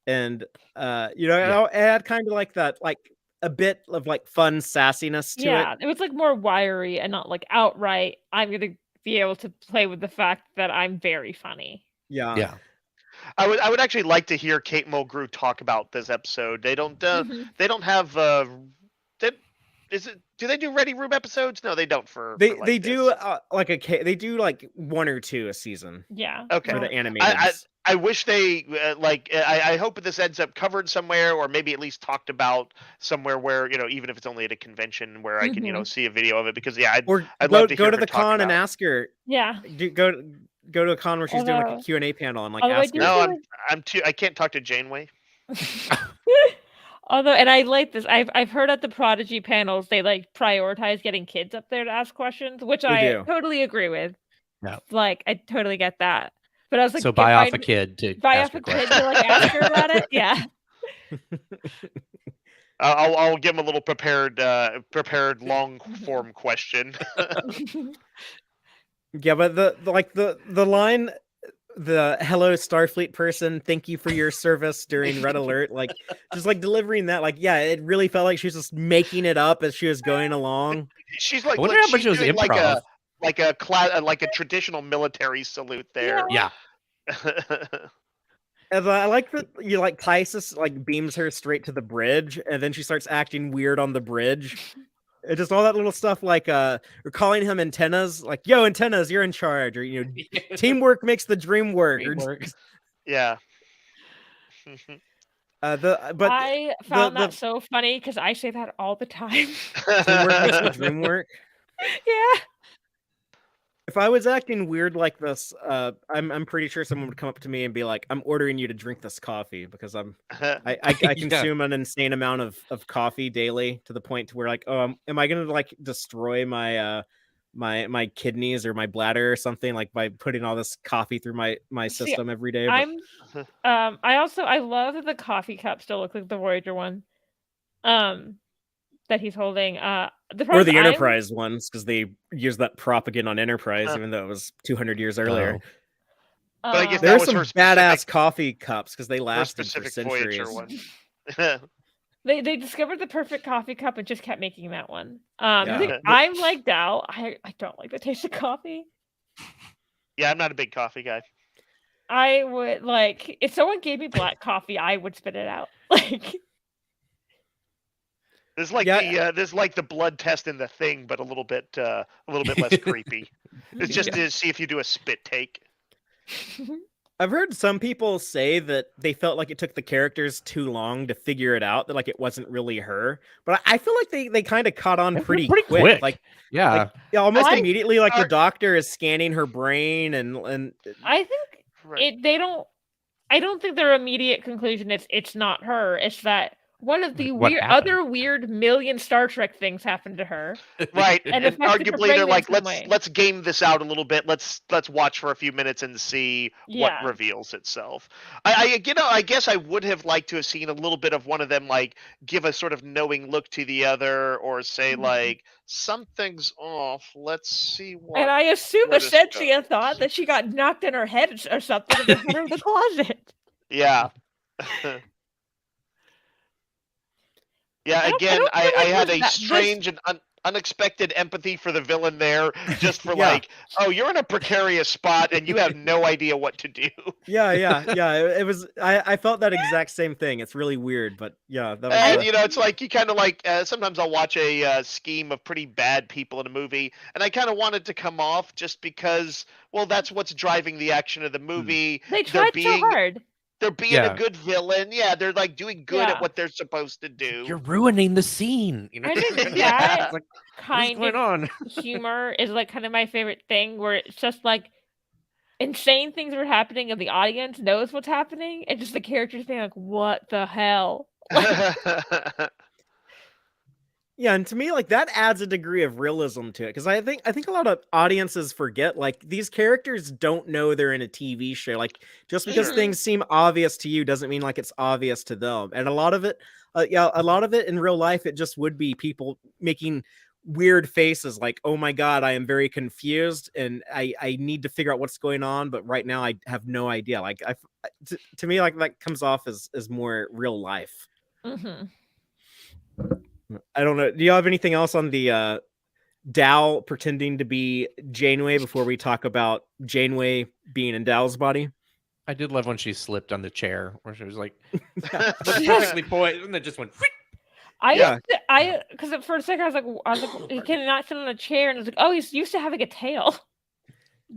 and it had kind of like that, like a bit of like fun sassiness to it. It was like more wiry and not like outright, I'm gonna be able to play with the fact that I'm very funny. Yeah. I would actually like to hear Kate Mulgrew talk about this episode. They don't have do they do Ready Room episodes? No, they don't. They do they do like one or two a season. Yeah. Okay. For the animated. I wish they I hope this ends up covered somewhere, or maybe at least talked about somewhere where, even if it's only at a convention where I can see a video of it, because I'd love to go to the con and ask her. Yeah. Go to a con where she's doing like a Q&A panel and like ask her. No, I can't talk to Janeway. Although, and I like this, I've heard at the Prodigy panels they like prioritize getting kids up there to ask questions, which I totally agree with. Yeah. Like I totally get that. But I was like, so buy off a kid to like ask her about it. Yeah. I'll give him a little prepared long form question. Yeah, but the line, the hello Starfleet person, thank you for your service during Red Alert, like just like delivering that, like it really felt like she was just making it up as she was going along. She's like, I wonder how much it was improv. Like a traditional military salute there. Yeah. And I like that Tysus like beams her straight to the bridge, and then she starts acting weird on the bridge. It's just all that little stuff like we're calling him Antennas, like, yo, Antennas, you're in charge, or teamwork makes the dream work. Yeah. I found that so funny because I say that all the time. Teamwork makes the dream work. Yeah. If I was acting weird like this, I'm pretty sure someone would come up to me and be like, "I'm ordering you to drink this coffee," because I consume an insane amount of coffee daily, to the point to where like, oh, am I gonna like destroy my my kidneys or my bladder or something, like by putting all this coffee through my system every day? But... I love that the coffee cup still looks like the Voyager one. That he's holding, or the Enterprise ones, because they used that prop again on Enterprise, even though it was 200 years earlier. But I guess there are some badass coffee cups because they lasted for centuries. They discovered the perfect coffee cup and just kept making that one. I'm like Dal. I don't like the taste of coffee. Yeah, I'm not a big coffee guy. I would like, if someone gave me black coffee, I would spit it out. Like. There's like the blood test in The Thing, but a little bit less creepy. It's just to see if you do a spit take. I've heard some people say that they felt like it took the characters too long to figure it out, that like it wasn't really her. But I feel like they kind of caught on pretty quick. Like almost immediately, like the doctor is scanning her brain, and I think I don't think their immediate conclusion is it's not her. It's that one of the What happened? weird million Star Trek things happened to her. Right, And and affected her arguably brain they're in like, some way. let's game this out a little bit. Let's watch for a few minutes and see what Yeah. reveals itself. I guess I would have liked to have seen a little bit of one of them like give a sort of knowing look to the other, or say Mhm. like something's off. Let's see And what. I assume where this Essentia goes. thought that she got knocked in her head or something in the corner of the closet. Yeah. Yeah, I again, don't feel I like had this a ba- this- strange and unexpected empathy for the villain there, just for Yeah. like, oh, you're in a precarious spot and you have no idea what to do. Yeah. It was. I felt that exact same thing. It's really weird, but yeah, that was. And it's like you kind of like sometimes I'll watch a scheme of pretty bad people in a movie, and I kind of want it to come off just because, well, that's what's driving the action of the movie. They They're tried being so hard. they're being Yeah. a good villain. Yeah, they're like doing good Yeah. at what they're supposed to do. You're ruining the scene. You know? I think Yeah. that It's like, what is kind going of on? humor is like kind of my favorite thing, where it's just like insane things are happening and the audience knows what's happening, and just the characters being like, "What the hell?" Yeah, and to me, like that adds a degree of realism to it, because I think a lot of audiences forget like these characters don't know they're in a TV show. Like just because Sure. things seem obvious to you doesn't mean like it's obvious to them. And a lot of it, a lot of it in real life, it just would be people making weird faces, like, "Oh my god, I am very confused, and I need to figure out what's going on, but right now I have no idea." Like to me, like that comes off as more real life. Mm-hmm. I don't know. Do you have anything else on the Dal pretending to be Janeway before we talk about Janeway being in Dal's body? I did love when she slipped on the chair, where she was like Yeah. perfectly poised, and then just went. Yeah. Because for a second I was like, he cannot sit on a chair, and I was like, oh, he's used to having a tail.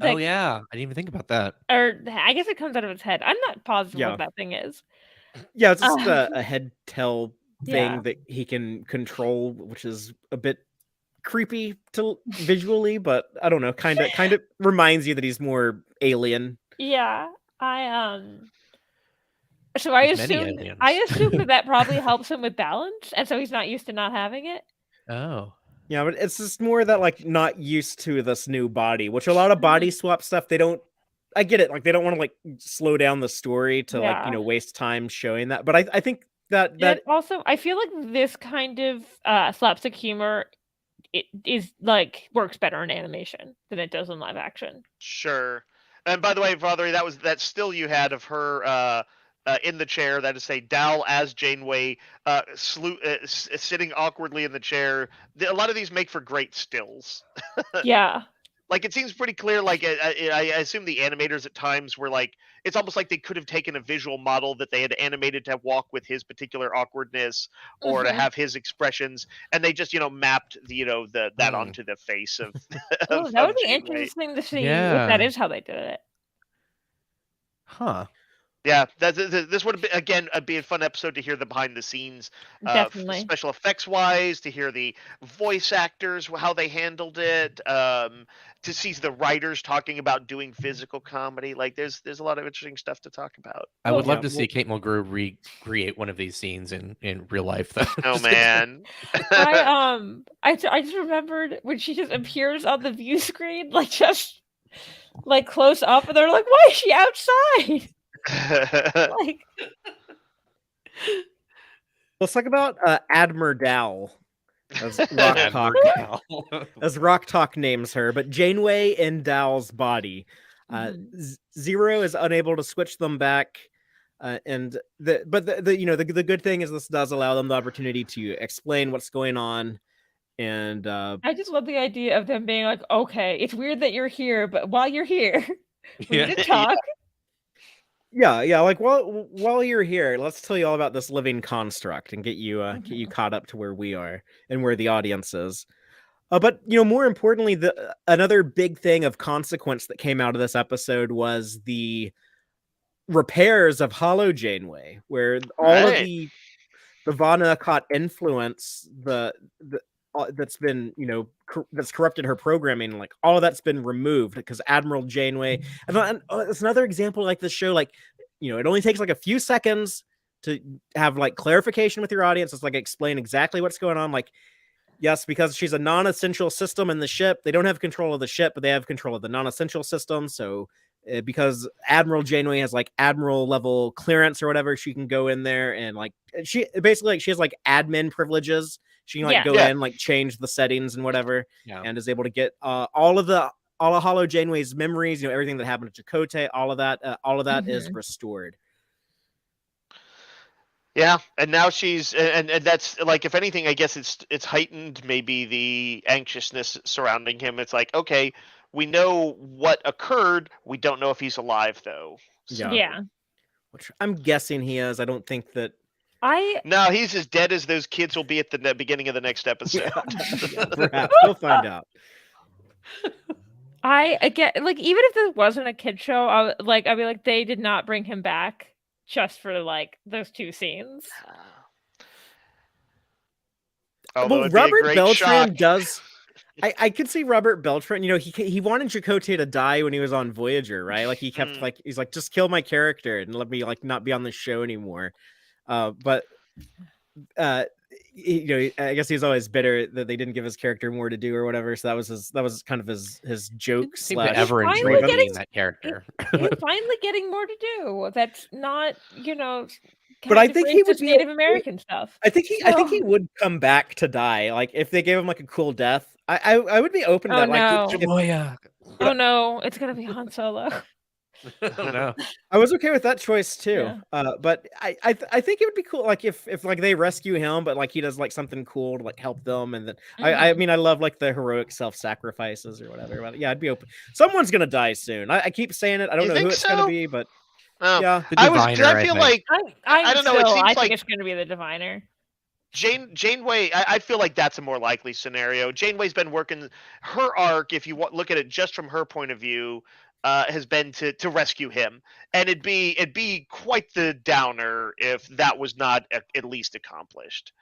Oh Like, yeah, I didn't even think about that. or I guess it comes out of his head. I'm not positive Yeah. what that thing is. Yeah, it's just a head tail thing Yeah. that he can control, which is a bit creepy to visually, but I don't know, kind of reminds you that he's more alien. Yeah, so I There's many assume aliens. that probably helps him with balance, and so he's not used to not having it. Oh. Yeah, but it's just more that like not used to this new body, which a lot of body swap stuff they don't. I get it, like they don't want to like slow down the story to like Yeah. waste time showing that, but I think that And also, I feel like this kind of slapstick humor is like works better in animation than it does in live action. Sure. And by the way, Valerie, that still you had of her in the chair. That is, say, Dal as Janeway, sitting awkwardly in the chair. A lot of these make for great stills. Yeah. Like it seems pretty clear. Like I assume the animators at times were like, it's almost like they could have taken a visual model that they had animated to walk with his particular awkwardness or to Mhm. have his expressions, and they just mapped that onto the face of. Oh, of that would be Janeway. interesting to see if Yeah. that is how they did it. Huh. Yeah, this would have been be a fun episode to hear the behind the scenes, Definitely. special effects wise, to hear the voice actors how they handled it, to see the writers talking about doing physical comedy. Like there's a lot of interesting stuff to talk about. I would Well, love to see Kate Mulgrew recreate one of these scenes in real life, though. Oh man, I just remembered when she just appears on the view screen, like just like close up, and they're like, "Why is she outside?" Like, Let's talk about Admiral Dal, as Rock Talk, as Rock Talk names her, but Janeway in Dal's body. Zero is unable to switch them back, and the good thing is this does allow them the opportunity to explain what's going on, and I just love the idea of them being like, "Okay, it's weird that you're here, but while you're here, we need to talk." Yeah, like while you're here, let's tell you all about this living construct and get you caught up to where we are and where the audience is. But more importantly, another big thing of consequence that came out of this episode was the repairs of Hollow Janeway, where all of the Vanakot influence that's been that's corrupted her programming, like all of that's been removed because Admiral Janeway, and it's another example like this show, like it only takes like a few seconds to have like clarification with your audience. It's like explain exactly what's going on. Like, yes, because she's a non-essential system in the ship, they don't have control of the ship, but they have control of the non-essential system. So because Admiral Janeway has like admiral level clearance or whatever, she can go in there and like she basically like she has like admin privileges. She can like go in, like change the settings and whatever, and is able to get all of Hollow Janeway's memories, you know, everything that happened to Chakotay, all of that is restored. Yeah, and now she's and that's like, if anything, I guess it's heightened maybe the anxiousness surrounding him. It's like, okay, we know what occurred, we don't know if he's alive though. So, yeah. Which I'm guessing he is. I don't think that No, he's as dead as those kids will be at the beginning of the next episode. Yeah, perhaps we'll find out. Again, like, even if this wasn't a kid show, I'd be like, they did not bring him back just for like those 2 scenes. Well, Robert Beltran does. I could see Robert Beltran. You know, he wanted Chakotay to die when he was on Voyager, right? Like he kept like he's like, just kill my character and let me like not be on the show anymore. But you know, I guess he's always bitter that they didn't give his character more to do or whatever. So that was kind of his joke. Ever enjoy being that character. He's finally getting more to do. That's not, you know. But I think he would be Native American stuff. I think he would come back to die. Like if they gave him like a cool death, I would be open to that. No. Oh no, it's gonna be Han Solo. Oh, no. I was okay with that choice too. Yeah. But I think it would be cool, like if like they rescue him, but like he does like something cool to like help them, and then I mean I love like the heroic self-sacrifices or whatever. But yeah, I'd be open. Someone's gonna die soon. I keep saying it. I don't know who it's gonna be, but yeah, I feel like I don't know. It seems I like think it's gonna be the Diviner. Janeway, I feel like that's a more likely scenario. Janeway's been working her arc, if you look at it just from her point of view, has been to rescue him, and it'd be quite the downer if that was not at least accomplished.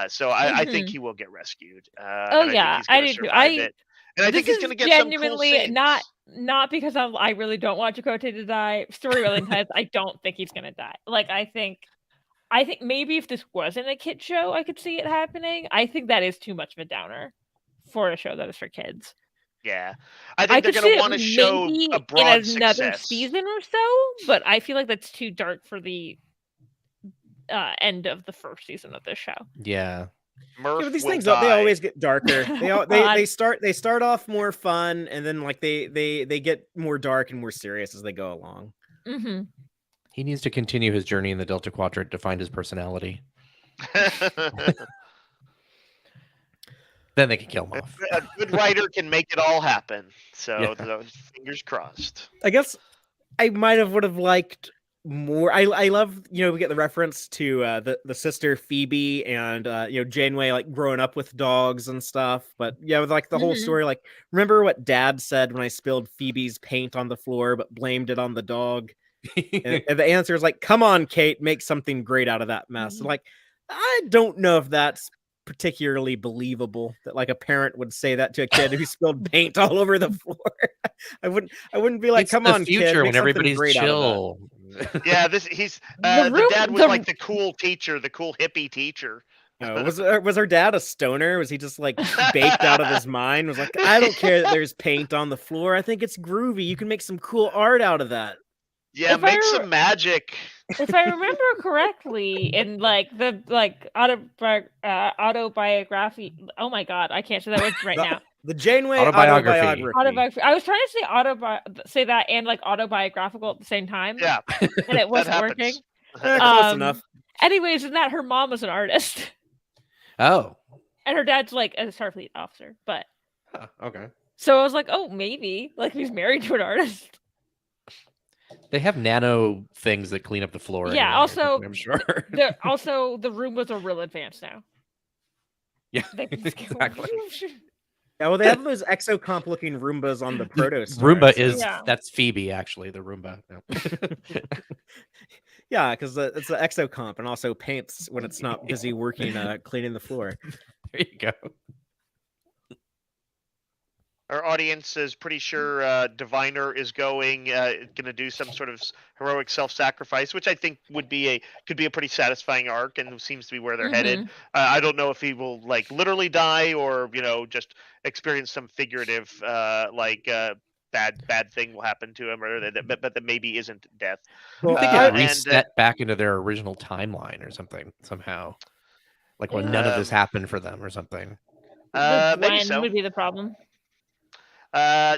So I think he will get rescued. I do too. And I think he's going to get genuinely some cool scenes. Not because I really don't want Chakotay to die. Story really intense. I don't think he's going to die. Like I think maybe if this wasn't a kid show, I could see it happening. I think that is too much of a downer for a show that is for kids. Yeah, I think they're going to want to show a broad in another success. season or so, but I feel like that's too dark for the end of the first season of this show. Yeah. But these things they always get darker. They start off more fun, and then like they get more dark and more serious as they go along. Mm-hmm. He needs to continue his journey in the Delta Quadrant to find his personality. Then they can kill him off. A good writer can make it all happen. So fingers crossed. I guess I would have liked more. I love, you know, we get the reference to the sister Phoebe and you know, Janeway like growing up with dogs and stuff. But yeah, with like the whole story, like remember what Dad said when I spilled Phoebe's paint on the floor but blamed it on the dog? and the answer is like, come on, Kate, make something great out of that mess. And like, I don't know if that's particularly believable that like a parent would say that to a kid who spilled paint all over the floor. I wouldn't be like, come on, future, kid, when everybody's chill. Yeah, the dad was like the cool teacher, the cool hippie teacher. Was her dad a stoner? Was he just like baked out of his mind? Was like, I don't care that there's paint on the floor. I think it's groovy. You can make some cool art out of that. Yeah, make some magic. If I remember correctly, in like the autobiography. Oh my god, I can't say that word right now. The Janeway autobiography. I was trying to say say that and like autobiographical at the same time. Yeah, and it wasn't working. Close enough. Anyways, in that her mom was an artist. Oh. And her dad's like a Starfleet officer, but okay. So I was like, oh, maybe like he's married to an artist. They have nano things that clean up the floor. Yeah. Anyway, also, I'm sure. The Roombas are real advanced now. Yeah. Exactly. Yeah, well, they have those exocomp looking Roombas on the proto. Roomba that's Phoebe, actually, the Roomba. No. Yeah, because it's the exocomp and also paints when it's not busy working cleaning the floor. There you go. our audience is pretty sure Diviner is going to do some sort of heroic self-sacrifice, which I think could be a pretty satisfying arc, and seems to be where they're headed. I don't know if he will like literally die or just experience some figurative bad thing will happen to him, or but that maybe isn't death. I think I- it reset back into their original timeline or something somehow, like when none of this happened for them or something. With Maybe Gwen so. would be the problem.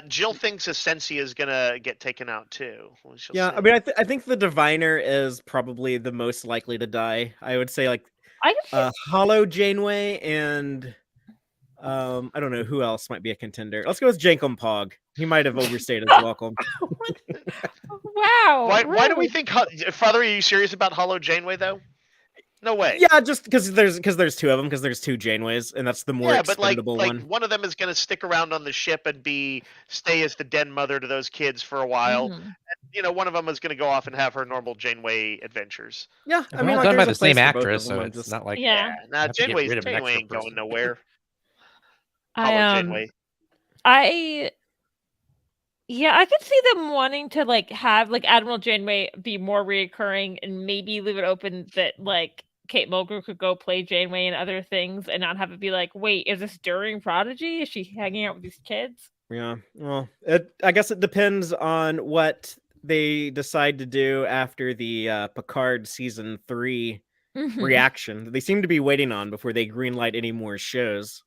Jill thinks Essentia is gonna get taken out too. Yeah, I mean, I think the Diviner is probably the most likely to die. I would say like I can see Hollow Janeway and I don't know who else might be a contender. Let's go with Jankum Pog. He might have overstayed his welcome. Wow. Why do we really? think Father? Are you serious about Hollow Janeway though? No way. Yeah, just because there's two of them, because there's two Janeways, and that's the more Yeah, but expendable one. one of them is going to stick around on the ship and stay as the den mother to those kids for a while. Mhm. One of them is going to go off and have her normal Janeway adventures. Yeah, I They're mean, all like, done by there's the a place same for both of actress, them, so I'm it's just- not like Yeah. Nah, have to get Janeway's rid of an Janeway extra ain't going person. nowhere. I Hollow Janeway. I could see them wanting to like have like Admiral Janeway be more reoccurring and maybe leave it open that like Kate Mulgrew could go play Janeway and other things and not have it be like, wait, is this during Prodigy? Is she hanging out with these kids? Yeah, well, I guess it depends on what they decide to do after the Picard season 3 Mhm. reaction. They seem to be waiting on before they greenlight any more shows.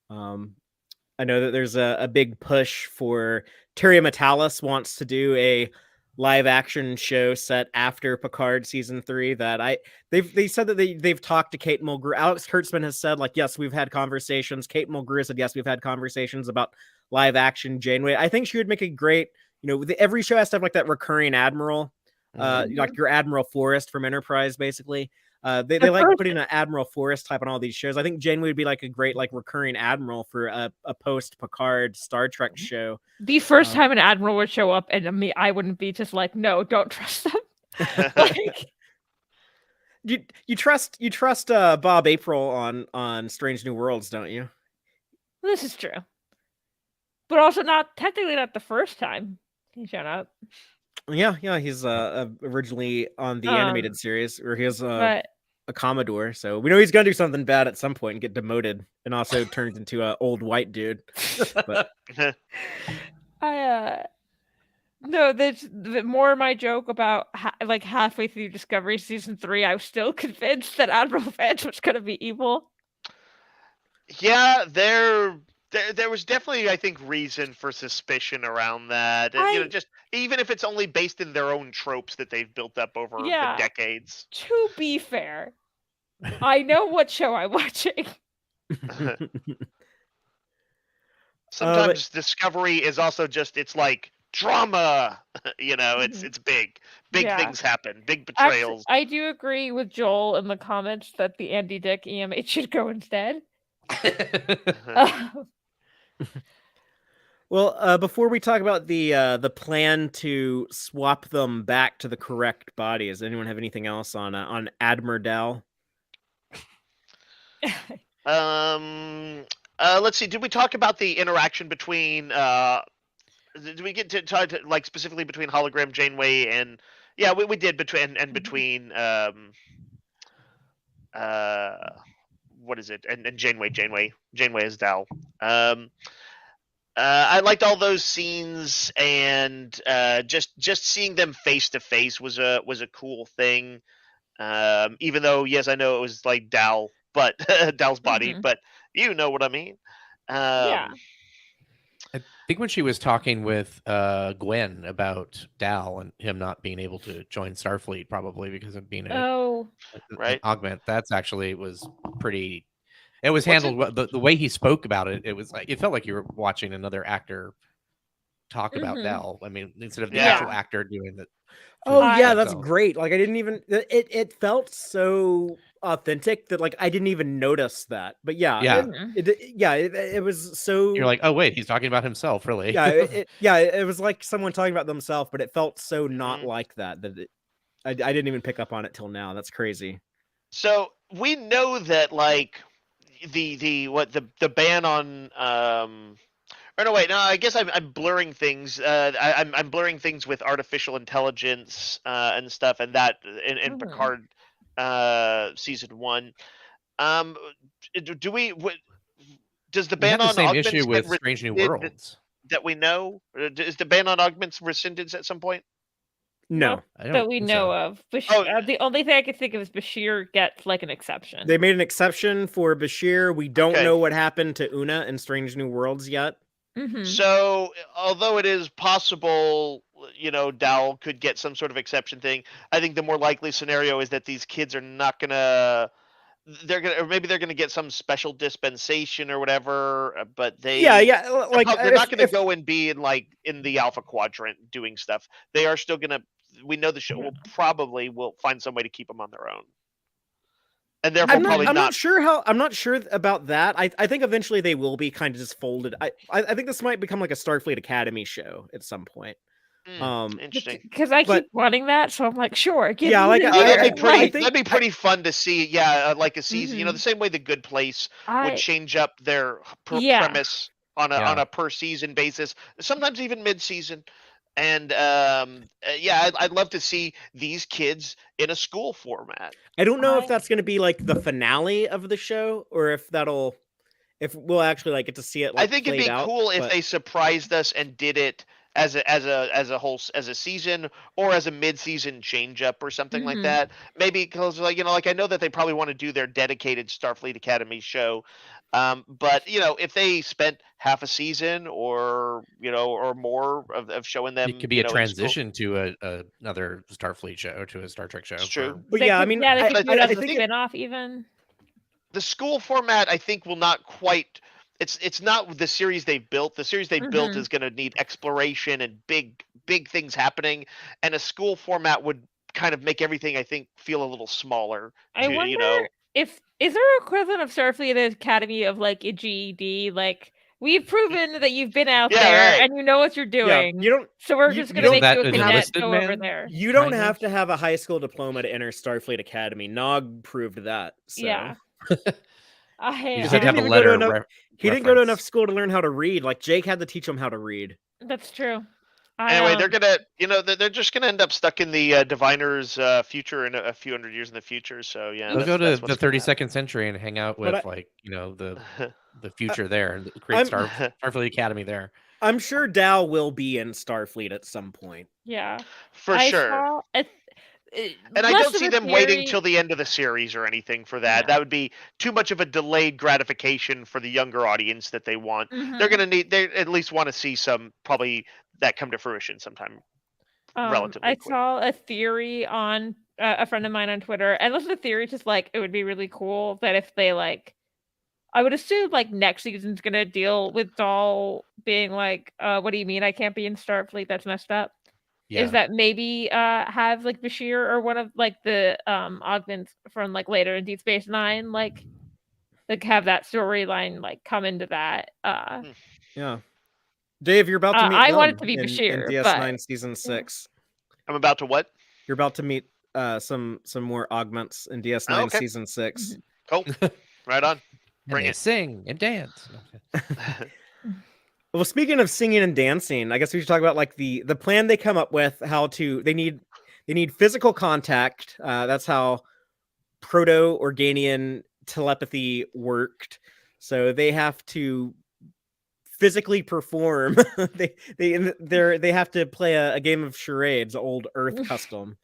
I know that there's a big push for Terry Metalis wants to do a live action show set after Picard season 3 that they said that they've talked to Kate Mulgrew. Alex Kurtzman has said like, yes, we've had conversations. Kate Mulgrew said, yes, we've had conversations about live action Janeway. I think she would make a great, every show has to have like that recurring admiral, like your Admiral Forrest from Enterprise, basically. They like putting an Admiral Forrest type on all these shows. I think Janeway would be like a great like recurring admiral for a post Picard Star Trek show. The first time an admiral would show up, and I wouldn't be just like, no, don't trust them. Like, you trust Bob April on Strange New Worlds, don't you? this is true, but also technically not the first time he showed up. Yeah, he's originally on the animated series, or he has a Commodore, so we know he's gonna do something bad at some point and get demoted, and also turns into an old white dude. But no, that's more my joke about like halfway through Discovery season 3, I was still convinced that Admiral Vance was gonna be evil. Yeah, there was definitely, I think, reason for suspicion around that. And, just even if it's only based in their own tropes that they've built up over the decades. To be fair, I know what show I'm watching. Sometimes Discovery is also just, it's like drama. It's big things happen, big betrayals. Actually, I do agree with Joel in the comments that the Andy Dick EMH should go instead. Well, before we talk about the plan to swap them back to the correct body, does anyone have anything else on Admiral? Let's see. Did we talk about the interaction between? Did we get to talk to, like, specifically between hologram Janeway and? Yeah, we did between what is it? And Janeway is Dal. I liked all those scenes, and just seeing them face to face was a cool thing. Even though, yes, I know it was like Dal, but Dal's body, but you know what I mean. Yeah. I think when she was talking with Gwen about Dal and him not being able to join Starfleet, probably because of being an augment, that's actually was pretty. It was handled the way he spoke about it. It was like it felt like you were watching another actor talk about Dal. I mean, instead of the actual actor doing that. Oh yeah, that's great. Like I didn't even it felt so authentic that like I didn't even notice that. But it was so. You're like, oh wait, he's talking about himself, really? Yeah, it was like someone talking about themselves, but it felt so not like that I didn't even pick up on it till now. That's crazy. So we know that like the ban on Or no, wait, no. I guess I'm blurring things. I'm blurring things with artificial intelligence and stuff, and that in Picard season 1. Do we? Does the We have ban the on same augments issue get with Strange New rescinded Worlds. that we know? Is the ban on augments rescinded at some point? No, I don't That we think know so. of. Oh. The only thing I can think of is Bashir gets like an exception. they made an exception for Bashir. We don't Okay. know what happened to Una in Strange New Worlds yet. Mhm. So, although it is possible, Dal could get some sort of exception thing, I think the more likely scenario is that these kids are not gonna. Or maybe they're gonna get some special dispensation or whatever. But Yeah, like they're not gonna go and be in the Alpha Quadrant doing stuff. They are still gonna. We know the show will find some way to keep them on their own. And therefore, I'm not sure about that. I think eventually they will be kind of just folded. I think this might become like a Starfleet Academy show at some point. Interesting. Because I keep wanting that, so I'm like, sure. Yeah, like that'd be pretty fun to see. Yeah, like a season. The same way the Good Place would change up their premise on a per season basis, sometimes even mid season. And I'd love to see these kids in a school format. I don't know if that's going to be like the finale of the show, or if we'll actually like get to see it. Like, I think it'd be cool if they surprised us and did it as a season or as a mid-season change-up or something like that. Maybe because I know that they probably want to do their dedicated Starfleet Academy show. But if they spent half a season or more of showing them, it could be a transition to another Starfleet show or to a Star Trek show. It's true. But yeah, I mean, they could do it as a think spin-off even. The school format, I think, will not quite. It's not the series they've built. The series they've built is going to need exploration and big things happening, and a school format would kind of make everything, I think, feel a little smaller. I wonder is there an equivalent of Starfleet Academy of like a GED? Like, we've proven that you've been out there and you know what you're doing. Yeah, you don't. So we're just going to make you a cadet go over there. You don't have to have a high school diploma to enter Starfleet Academy. Nog proved that. So. Yeah. You just have to have a letter. He didn't go to enough school to learn how to read. Like Jake had to teach him how to read. That's true. Anyway, they're just gonna end up stuck in the diviner's future in a few hundred years in the future. So yeah, they'll go to the 32nd century and hang out with the future there and create Starfleet Academy there. I'm sure Dal will be in Starfleet at some point. Yeah, for sure. And I don't see them waiting till the end of the series or anything for that. That would be too much of a delayed gratification for the younger audience that they want. They're gonna they at least want to see some probably that come to fruition sometime relatively I quick. saw a theory on a friend of mine on Twitter, and listen to the theory, just like it would be really cool that if they I would assume next season's gonna deal with Dal being like, what do you mean I can't be in Starfleet? That's messed up. Yeah. Is that maybe have Bashir or one of the augments from later in Deep Space Nine have that storyline come into that. Yeah. Dave, you're about to meet I want it to be Bashir in DS9 season 6. I'm about to what? You're about to meet some more augments in DS9 season 6. Cool. Right on. Bring it. Sing and dance. Well, speaking of singing and dancing, I guess we should talk about the plan they come up with. They need physical contact. That's how proto-Organian telepathy worked. So they have to physically perform. they have to play a game of charades, old Earth custom,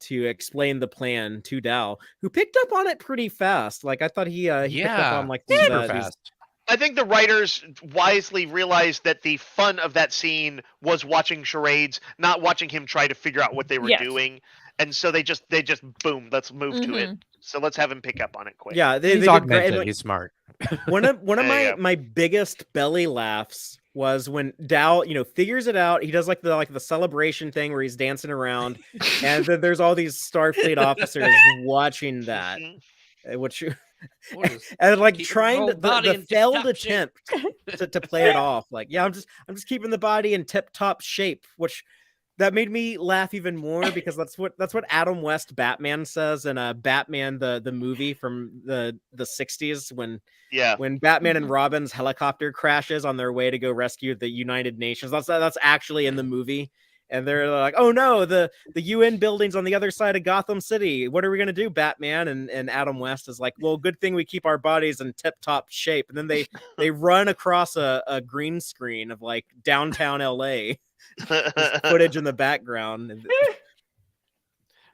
to explain the plan to Dal, who picked up on it pretty fast. I thought he picked up on super fast. I think the writers wisely realized that the fun of that scene was watching charades, not watching him try to figure out what they were doing. And so they just boom, let's move to it. So let's have him pick up on it quick. Yeah, he's augmented. He's smart. One of my biggest belly laughs was when Dal, figures it out. He does the celebration thing where he's dancing around, and then there's all these Starfleet officers watching that, which. And trying the failed attempt to play it off. I'm just keeping the body in tip top shape, which that made me laugh even more because that's what Adam West Batman says in Batman the movie from the 60s when Batman and Robin's helicopter crashes on their way to go rescue the United Nations. That's actually in the movie. And they're like, "Oh no, the UN building's on the other side of Gotham City. What are we gonna do, Batman?" And Adam West is like, "Well, good thing we keep our bodies in tip-top shape." And then they run across a green screen of like downtown LA. There's footage in the background.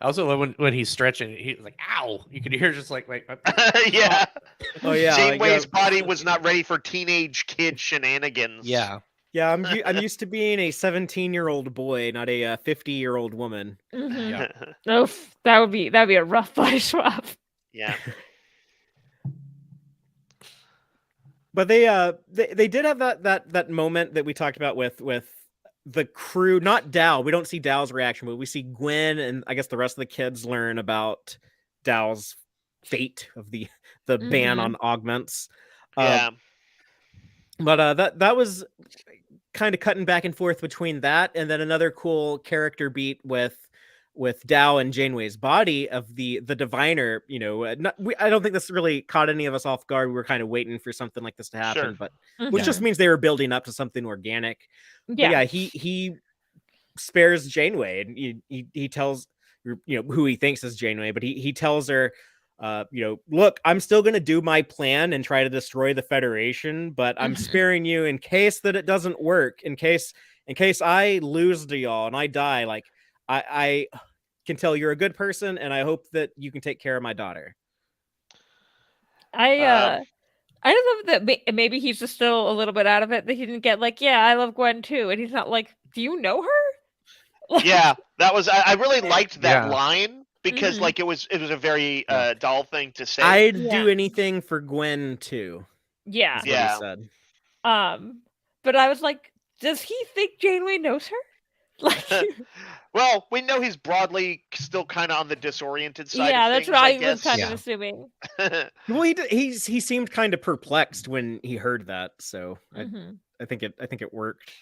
I also love when he's stretching. He's like, "Ow!" You could hear just like yeah. Oh yeah, Janeway's body was not ready for teenage kid shenanigans. Yeah. Yeah, I'm used to being a 17-year-old boy, not a 50-year-old woman. Yeah. Oof, that'd be a rough body swap. Yeah. But they did have that moment that we talked about with the crew, not Dal. We don't see Dal's reaction, but we see Gwen and I guess the rest of the kids learn about Dal's fate of the ban on augments. Yeah. But that was kind of cutting back and forth between that and then another cool character beat with Dal and Janeway's body of the diviner. You know, I don't think this really caught any of us off guard. We were kind of waiting for something like this to happen, Sure. but which just means they were building up to something organic. Yeah, but yeah, he spares Janeway and he tells who he thinks is Janeway, but he tells her, look, I'm still going to do my plan and try to destroy the Federation, but I'm sparing you in case that it doesn't work, in case I lose to y'all and I die. Like I can tell you're a good person and I hope that you can take care of my daughter. I love that maybe he's just still a little bit out of it, that he didn't get like, yeah, I love Gwen too. And he's not like, do you know her? Yeah, that was, I really liked that line because like it was a very doll thing to say. I'd do anything for Gwen too. Yeah. Is what he said. But I was like, does he think Janeway knows her? Like, well, we know he's broadly still kind of on the disoriented side. Yeah, of that's things, what I I was kind guess. of assuming. Well, he seemed kind of perplexed when he heard that, so I think it worked.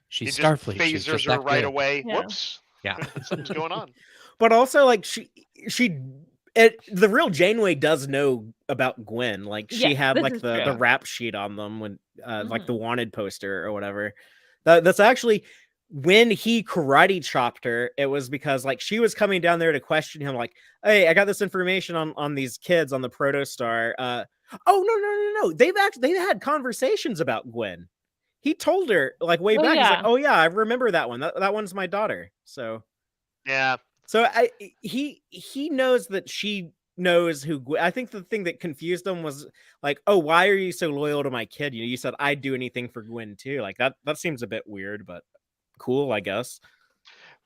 She's He just Starfleet. She's phasers just her that right good. away. Yeah. Whoops. Yeah. Something's going on. But also, like the real Janeway does know about Gwen. Like she had like the rap sheet on them when like the wanted poster or whatever. That's actually when he karate chopped her. It was because like she was coming down there to question him. Like, hey, I got this information on these kids on the Protostar. Oh no. They've had conversations about Gwen. He told her like way back. He's like, oh yeah, I remember that one. That one's my daughter. So yeah. So he knows that she knows who. I think the thing that confused him was like, oh, why are you so loyal to my kid? You said I'd do anything for Gwen too. Like that seems a bit weird, but cool, I guess.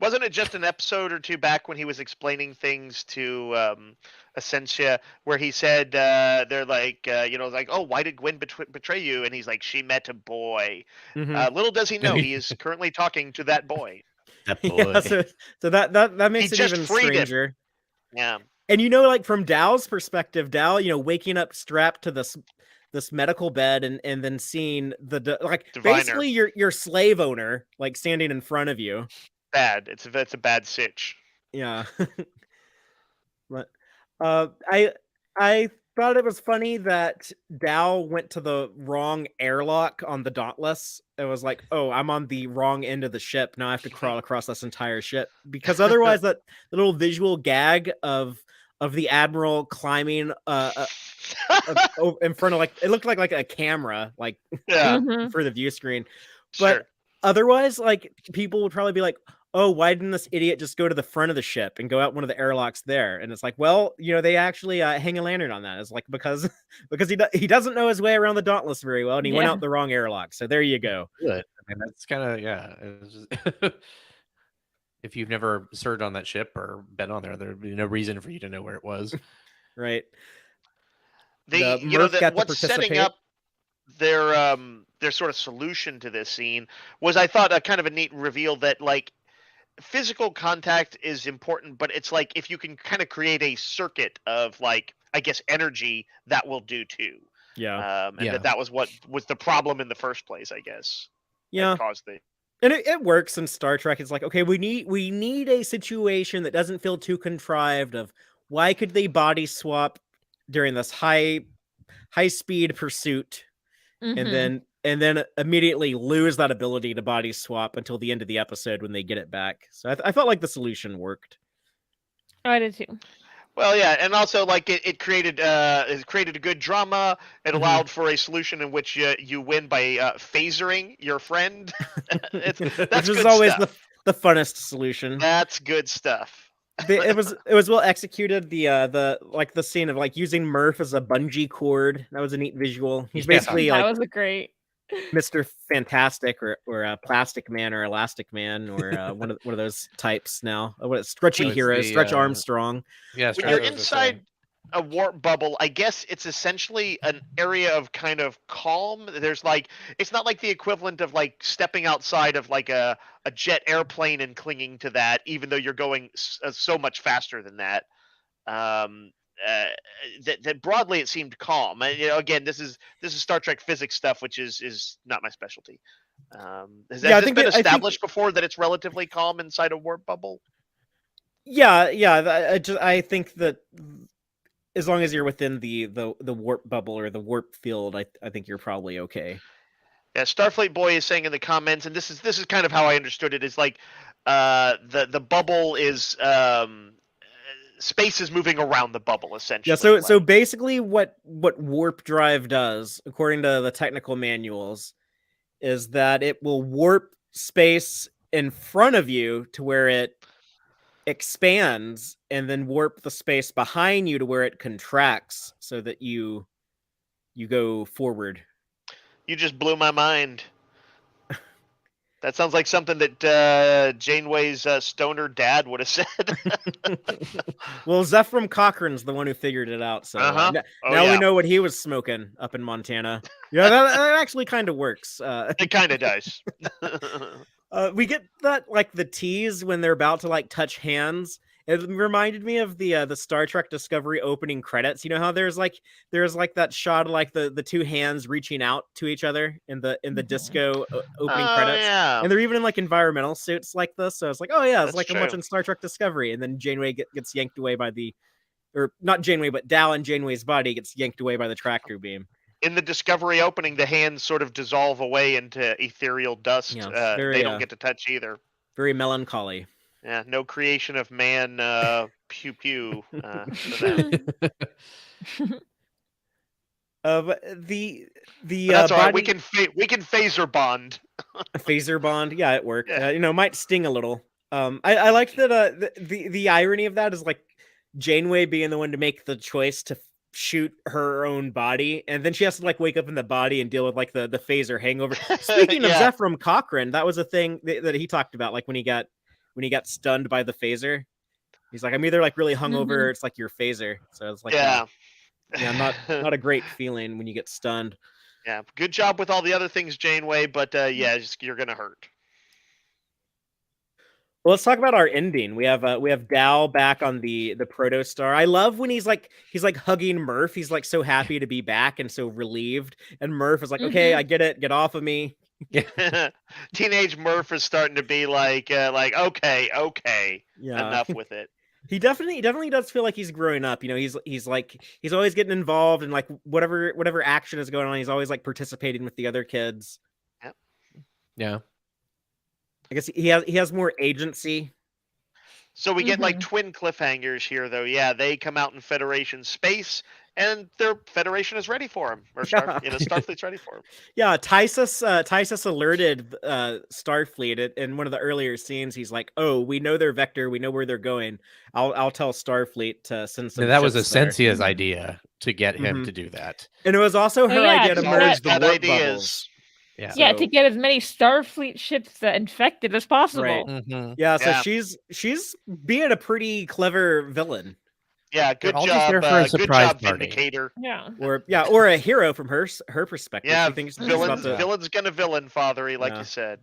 Wasn't it just an episode or two back when he was explaining things to Essentia, where he said they're like, like, oh, why did Gwen betray you? And he's like, she met a boy. Little does he know he is currently talking to that boy. That boy. Yeah, so that makes it even stranger. Yeah. And like from Dal's perspective, Dal, waking up strapped to this medical bed and then seeing like Diviner. Basically your slave owner like standing in front of you. Bad. It's a bad sitch. Yeah. But I thought it was funny that Dal went to the wrong airlock on the Dauntless. It was like, oh, I'm on the wrong end of the ship. Now I have to crawl across this entire ship. Because otherwise that little visual gag of the admiral climbing in front of like, it looked like a camera, like for the view screen. But otherwise, like people would probably be like, oh, why didn't this idiot just go to the front of the ship and go out one of the airlocks there? And it's like, well, they actually hang a lantern on that. It's like because he doesn't know his way around the Dauntless very well, and he went out the wrong airlock. So there you go. Good. I mean, that's kind of if you've never served on that ship or been on there, there'd be no reason for you to know where it was. Right. What's setting up their sort of solution to this scene was, I thought, a kind of a neat reveal that like physical contact is important, but it's like if you can kind of create a circuit of like, I guess, energy, that will do too. Yeah. And that was what was the problem in the first place, I guess. Yeah. Caused the And it works in Star Trek. It's like, okay, we need a situation that doesn't feel too contrived of why could they body swap during this high speed pursuit Mhm. and then immediately lose that ability to body swap until the end of the episode when they get it back. So I felt like the solution worked. I did too. Well, yeah, and also like it created a good drama. It Mhm. allowed for a solution in which you win by phasering your friend. That's Which is good always stuff. the funnest solution. That's good stuff. It was well executed. The scene of like using Murph as a bungee cord. That was a neat visual. He's Yeah. basically That like was a great. Mr. Fantastic or a Plastic Man or Elastic Man or one of those types now. What Stretchy it's Hero, the, Stretch Armstrong. Yeah, When you're Stretch was the same. inside a warp bubble, I guess it's essentially an area of kind of calm. There's like it's not like the equivalent of like stepping outside of like a jet airplane and clinging to that, even though you're going so much faster than that. Um, that broadly it seemed calm. And, again, this is Star Trek physics stuff, which is not my specialty. Has Yeah, I this think been I think established before that it's relatively calm inside a warp bubble? yeah. I think that as long as you're within the warp bubble or the warp field, I think you're probably okay. Yeah, Starfleet Boy is saying in the comments, and this is kind of how I understood it. Is like the bubble is space is moving around the bubble essentially. Yeah, so basically what warp drive does, according to the technical manuals, is that it will warp space in front of you to where it expands and then warp the space behind you to where it contracts so that you go forward. You just blew my mind. That sounds like something that Janeway's stoner dad would have said. Well, Zephram Cochrane's the one who figured it out, so Oh, now yeah. we know what he was smoking up in Montana. Yeah, that actually kind of works. It kind of does. We get that like the tease when they're about to like touch hands. It reminded me of the Star Trek Discovery opening credits. You know how there's like that shot of like the two hands reaching out to each other in the Mhm. disco opening Oh, credits. yeah. And they're even in like environmental suits like this. So it's like, oh yeah, it's That's like true. I'm watching Star Trek Discovery. And then Janeway gets yanked away by or not Janeway, but Dal and Janeway's body gets yanked away by the tractor beam. In the Discovery opening, the hands sort of dissolve away into ethereal dust. Yeah, it's very, they don't get to touch either. Very melancholy. Yeah, no creation of man. Pew pew. For them. But the But that's all right. body... We can phaser bond. A phaser bond, yeah, it worked. Yeah. Might sting a little. I liked that. The irony of that is like Janeway being the one to make the choice to shoot her own body, and then she has to like wake up in the body and deal with like the phaser hangover. Speaking of Yeah. Zephram Cochrane, that was a thing that he talked about, like when he got stunned by the phaser. He's like, I'm either like really hungover, or it's like your phaser. So it's like, Yeah. not a great feeling when you get stunned. Yeah, good job with all the other things, Janeway, but yeah, you're gonna hurt. Well, let's talk about our ending. We have Dal back on the Protostar. I love when he's like hugging Murph. He's like so happy to be back and so relieved. And Murph is like, okay, I get it. Get off of me. Teenage Murph is starting to be like okay, Yeah. enough with it. He definitely does feel like he's growing up. He's always getting involved in like whatever action is going on. He's always like participating with the other kids. Yep. Yeah. I guess he has more agency. So we get like twin cliffhangers here, though. Yeah, they come out in Federation space, and their Federation is ready for him, or Starfleet's ready for him. Yeah, Tysus alerted Starfleet in one of the earlier scenes. He's like, "Oh, we know their vector. We know where they're going. I'll tell Starfleet to send some." That was ships there." Essensia's idea to get him to do that. And it was also her idea to It's merge always the bad warp ideas. bubbles. Yeah. Yeah, So- to get as many Starfleet ships infected as possible. Right. Mm-hmm. Yeah, so Yeah. she's being a pretty clever villain, Yeah, good all just job. there for a Good surprise job, party. Vindicator. Yeah. or a hero from her perspective. Yeah, She thinks she's about to... villain's gonna villain, Fathery, like Yeah. you said.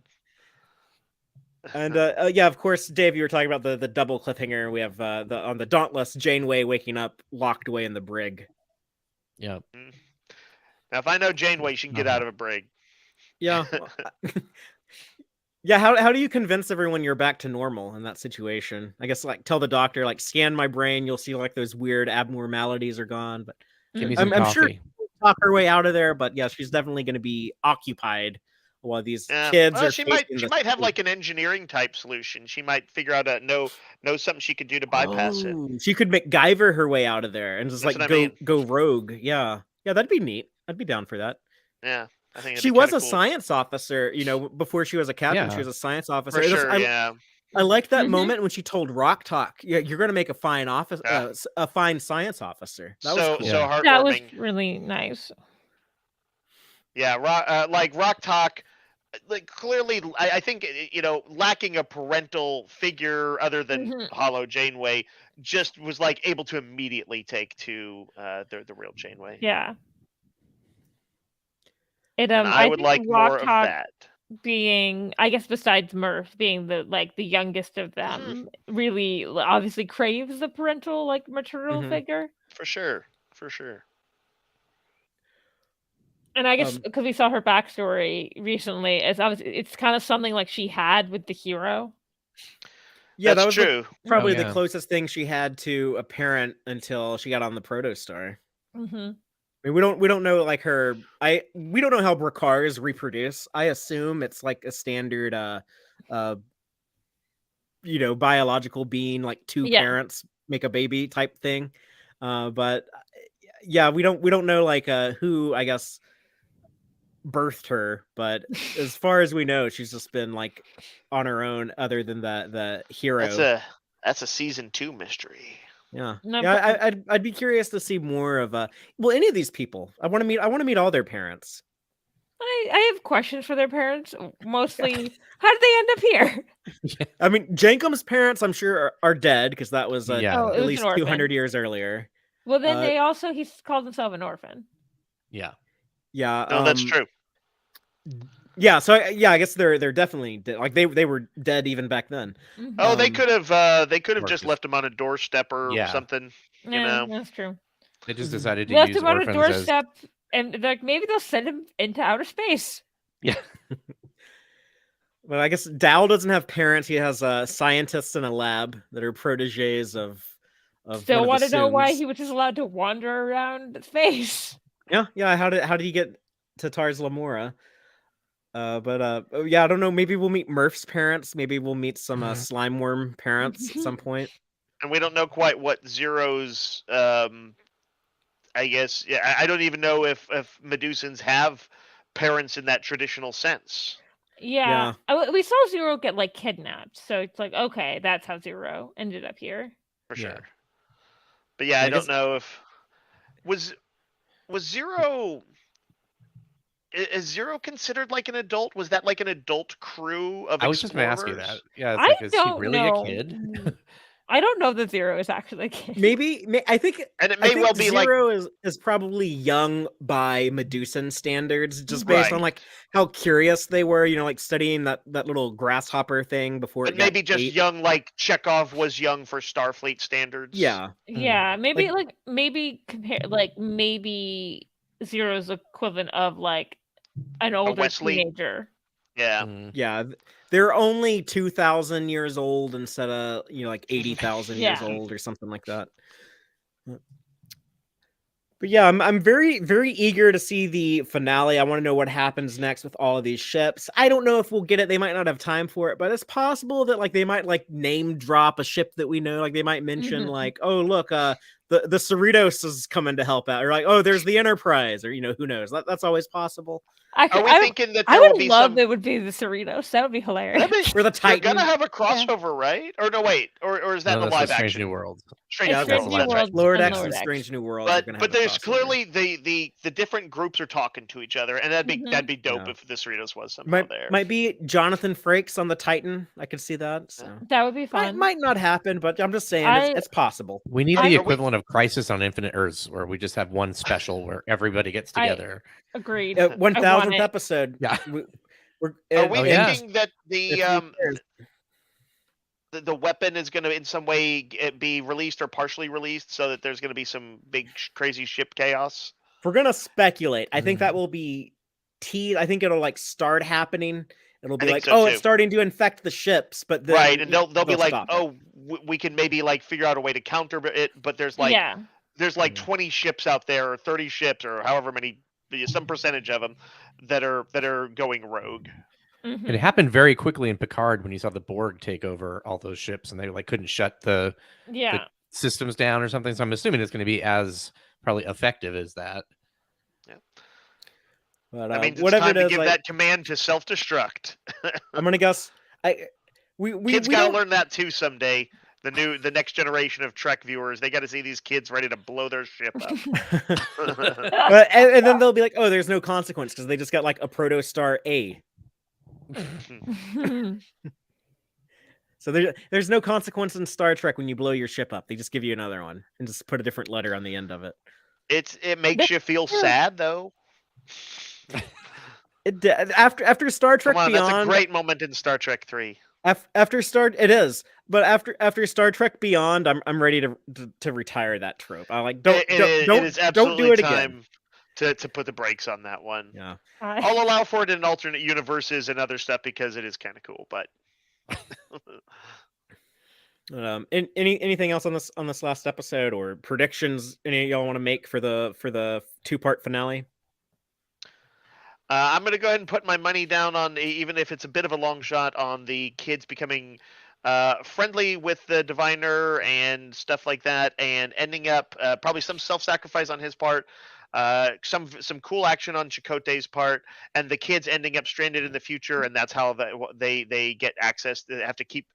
And yeah, of course, Dave, you were talking about the double cliffhanger. We have on the Dauntless, Janeway waking up locked away in the brig. Yeah. Now, if I know Janeway, she can get out of a brig. Yeah. Yeah, how do you convince everyone you're back to normal in that situation? I guess like tell the doctor, like scan my brain, you'll see like those weird abnormalities are gone. But Give me Mhm. some I'm sure coffee. she'll talk her way out of there. But yeah, she's definitely going to be occupied while these Yeah. kids Well, are she facing might have this. like an engineering type solution. She might figure out know something she could do to bypass it. Oh, she could MacGyver her way out of there and just That's like what I mean. go rogue. Yeah, yeah, that'd be neat. I'd be down for that. Yeah, I think it'd She be was kind a of cool. science officer, before she was a captain. She Yeah. was a science officer. For It was- sure, yeah. I like that Mhm. moment when she told Rock Talk, "Yeah, you're going to make a fine office, Yeah. a fine science officer." That was cool. So Yeah. That was heartwarming. really nice. Yeah, Rock Talk, like clearly, I think lacking a parental figure other than Mhm. Hollow Janeway, just was like able to immediately take to the real Janeway. Yeah. It And I would think like Rock more of Talk that. being, I guess, besides Murph being the youngest of them, really obviously craves the parental, like maternal Mhm. figure. For sure, for sure. And I guess Um, because we saw her backstory recently, it's kind of something like she had with the hero. Yeah, that That's was like true. probably Oh, the yeah. closest thing she had to a parent until she got on the Protostar. Mm-hmm. I mean, we don't know like we don't know how Brakars reproduce. I assume it's like a standard biological being, like two Yeah. parents make a baby type thing. But yeah, we don't know like who, I guess, birthed her, but as far as we know, she's just been like on her own other than the hero. That's a season 2 mystery. Yeah. No, Yeah, but- I'd be curious to see more of any of these people. I want to meet all their parents. I have questions for their parents. Mostly, how did they end up here? I mean, Jankum's parents, I'm sure, are dead because that was Yeah. Oh, it at was least an orphan. 200 years earlier. Well, then Uh, he's called himself an orphan. Yeah. Yeah. No, that's true. Yeah, so I guess they're definitely dead. Like they were dead even back then. Mhm. Oh, they Um, could have Or just just- left him on a doorstep or Yeah. something. Yeah, know. that's true. They just Mhm. decided to Left use him on a orphans doorstep, and like maybe they'll send him into outer space. Yeah. But I guess Dow doesn't have parents. He has scientists in a lab that are proteges of Still one want of to the know why Soons. he was just allowed to wander around space. Yeah. How did he get to Tars Lamora? Yeah, I don't know. Maybe we'll meet Murph's parents. Maybe we'll meet some slime worm parents at some point. And we don't know quite what Zero's. I guess. Yeah, I don't even know if Medusans have parents in that traditional sense. Yeah. We saw Zero get like kidnapped, so it's like, okay, that's how Zero ended up here. For Yeah. sure. But yeah, I I don't guess- know if was Zero. Is Zero considered like an adult? Was that like an adult crew of I was just going to ask you explorers? that. Yeah, it's I like, is he don't really know. a kid? I don't know that Zero is actually a kid. Maybe I think And it I may think well be like Zero is probably young by Medusan standards, just based on Right. like how curious they were. Like studying that little grasshopper thing before but it got maybe just ate. young, like Chekhov was young for Starfleet standards. Yeah. Yeah, maybe Like- maybe compare maybe Zero's equivalent of like an older Wesley. teenager. Yeah. Mm. Yeah, they're only 2,000 years old instead of like 80,000 years Yeah. old or something like that. But yeah, I'm very very eager to see the finale. I want to know what happens next with all of these ships. I don't know if we'll get it. They might not have time for it, but it's possible that like they might like name drop a ship that we know. Like they might mention Mhm. like, oh look, the Cerritos is coming to help out, or like, oh, there's the Enterprise, or who knows. That's always possible. Are we thinking that I there will would be love some? it would be the Cerritos. That would be hilarious. Or the They're Titan. gonna have a crossover, right? Or no, wait. Or is that No, the that's live a Strange action? New World. Strange It's New Strange World. New That's right. World. Lower and Decks Lower and Decks. Strange New World. are gonna have But a there's crossover. clearly the different groups are talking to each other, and Mhm. that'd be dope Yeah. if the Cerritos was somehow there. Might be Jonathan Frakes on the Titan. I could see that. So That would be fun. might not happen, but I'm just saying it's possible. We need Are the we- equivalent of Crisis on Infinite Earths, where we just have one special where everybody gets together. Agreed. 1,000th it. episode. Yeah. We're, Are we Oh, yeah. thinking that the weapon is going to in some way be released or partially released, so that there's going to be some big crazy ship chaos? If we're gonna speculate, I think that will be I think it'll like start happening it'll I be think like, so, oh, too. it's starting to infect the ships, but then Right, and they'll be like, stop it. oh, we can maybe like figure out a way to counter it, but there's like Yeah. there's like Mhm. 20 ships out there, or 30 ships, or however many, some percentage of them that are going rogue. And Mhm. it happened very quickly in Picard when you saw the Borg take over all those ships, and they like couldn't shut the Yeah. systems down or something. So I'm assuming it's going to be as probably effective as that. But That means it's whatever time it to is, give like, that command to self-destruct. I'm gonna guess. We Kids we gotta don't. learn that too someday. The next generation of Trek viewers, they got to see these kids ready to blow their ship up. And then they'll be like, oh, there's no consequence because they just got like a protostar A. So there's no consequence in Star Trek when you blow your ship up. They just give you another one and just put a different letter on the end of it. It makes you feel sad though. After Star Trek Come on, Beyond, that's a great moment in Star Trek 3. it is. But after Star Trek Beyond, I'm ready to retire that trope. I like don't It is do absolutely it again. time to put the brakes on that one. Yeah. I'll allow for it in alternate universes and other stuff because it is kind of cool. But Anything else on this last episode or predictions any of y'all want to make for the 2-part finale? I'm going to go ahead and put my money down on, even if it's a bit of a long shot, on the kids becoming friendly with the diviner and stuff like that, and ending up probably some self-sacrifice on his part, some cool action on Chakotay's part, and the kids ending up stranded in the future, and that's how they get access. They have to keep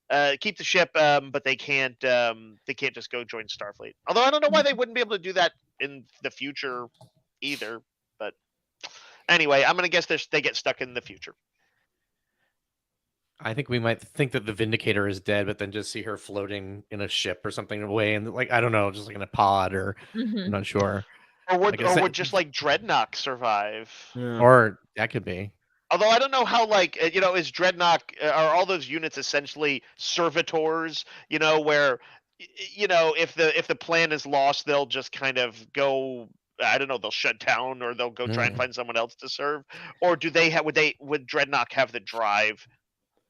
the ship, but they can't just go join Starfleet. Although I don't know why they wouldn't be able to do that in the future either. But anyway, I'm gonna guess they get stuck in the future. I think we might think that the Vindicator is dead, but then just see her floating in a ship or something away, and like I don't know, just like in a pod, or I'm not sure. Or would Like would just like Dreadnought survive? Yeah. Or that could be. Although I don't know how, like, is Dreadnought, are all those units essentially servitors, where, if the plan is lost, they'll just kind of go, I don't know, they'll shut down, or they'll go try and find someone else to serve, or do they would Dreadnought have the drive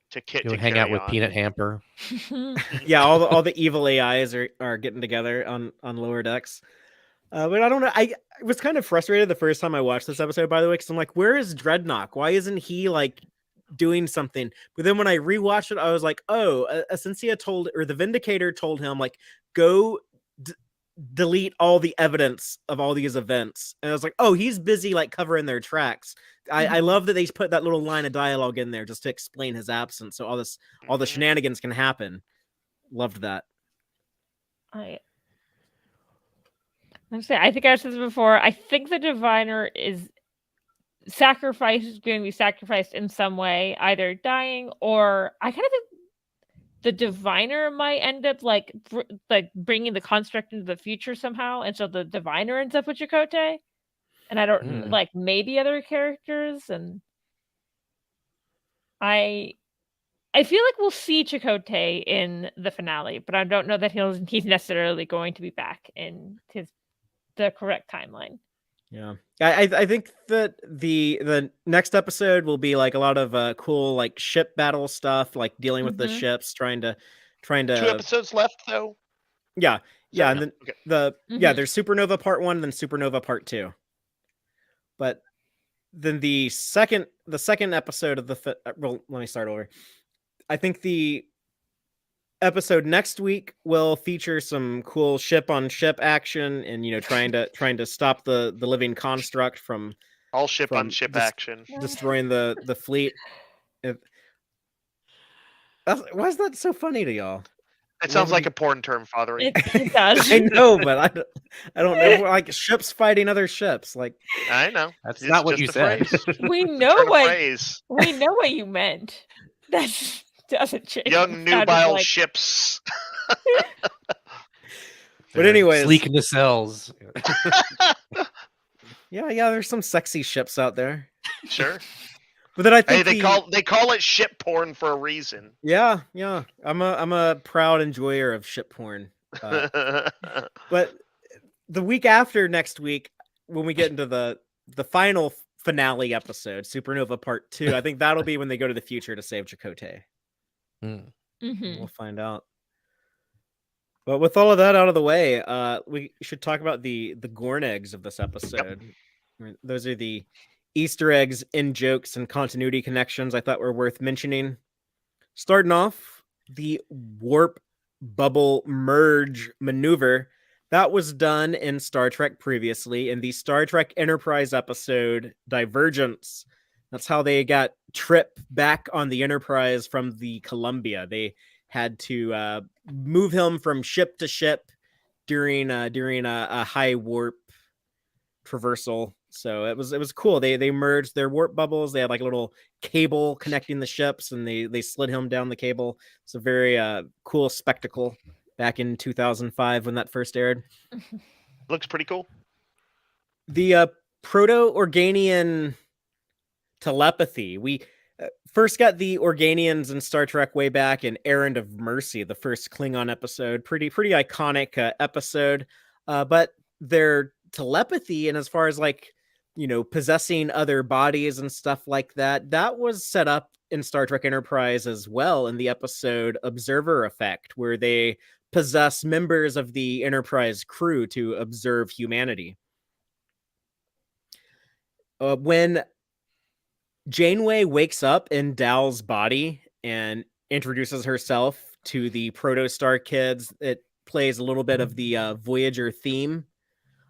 to Hang out with on? Peanut Hamper. Yeah, all the evil AIs are getting together on lower decks. But I don't know. I was kind of frustrated the first time I watched this episode, by the way, because I'm like, where is Dreadnought? Why isn't he like doing something? But then when I rewatched it, I was like, oh, Essentia the Vindicator told him, like, go delete all the evidence of all these events. And I was like, oh, he's busy like covering their tracks. I love that they put that little line of dialogue in there just to explain his absence, so all the shenanigans can happen. Loved that. I think I said this before. I think the diviner is going to be sacrificed in some way, either dying or I kind of think the diviner might end up like bringing the construct into the future somehow, and so the diviner ends up with Chakotay, and I don't like maybe other characters, and I feel like we'll see Chakotay in the finale, but I don't know that he's necessarily going to be back in the correct timeline. Yeah, I think that the next episode will be like a lot of cool like ship battle stuff, like dealing with the ships, trying to 2 episodes left though. Yeah, and then okay. there's Supernova Part 1, then Supernova Part 2. But then the second episode of the well, let me start over. I think the episode next week will feature some cool ship on ship action, and trying to stop the living construct from all ship on ship action, destroying the fleet. Why is that so funny to y'all? It sounds like a porn term, Father. It does. I know, but I don't know, like ships fighting other ships. Like I know that's not what you said. We know what you meant. That doesn't change. Young nubile ships. But anyways, sleek nacelles. Yeah, there's some sexy ships out there. Sure. But then I think they call it ship porn for a reason. Yeah. I'm a proud enjoyer of ship porn. But the week after next week, when we get into the final finale episode, Supernova Part 2. I think that'll be when they go to the future to save Chakotay. Mm-hmm. We'll find out. But with all of that out of the way, we should talk about the Gorn eggs of this episode. Those are the Easter eggs, in jokes, and continuity connections I thought were worth mentioning. Starting off, the warp bubble merge maneuver that was done in Star Trek previously in the Star Trek Enterprise episode Divergence. That's how they got Trip back on the Enterprise from the Columbia. They had to move him from ship to ship during a high warp traversal. So it was cool. They merged their warp bubbles. They had like a little cable connecting the ships, and they slid him down the cable. It's a very cool spectacle back in 2005 when that first aired. Looks pretty cool. The Proto-Organian telepathy. We first got the Organians in Star Trek way back in Errand of Mercy, the first Klingon episode. Pretty iconic episode. But their telepathy, and as far as like, possessing other bodies and stuff like that, that was set up in Star Trek Enterprise as well in the episode Observer Effect, where they possess members of the Enterprise crew to observe humanity. When Janeway wakes up in Dal's body and introduces herself to the Protostar kids, it plays a little bit of the Voyager theme,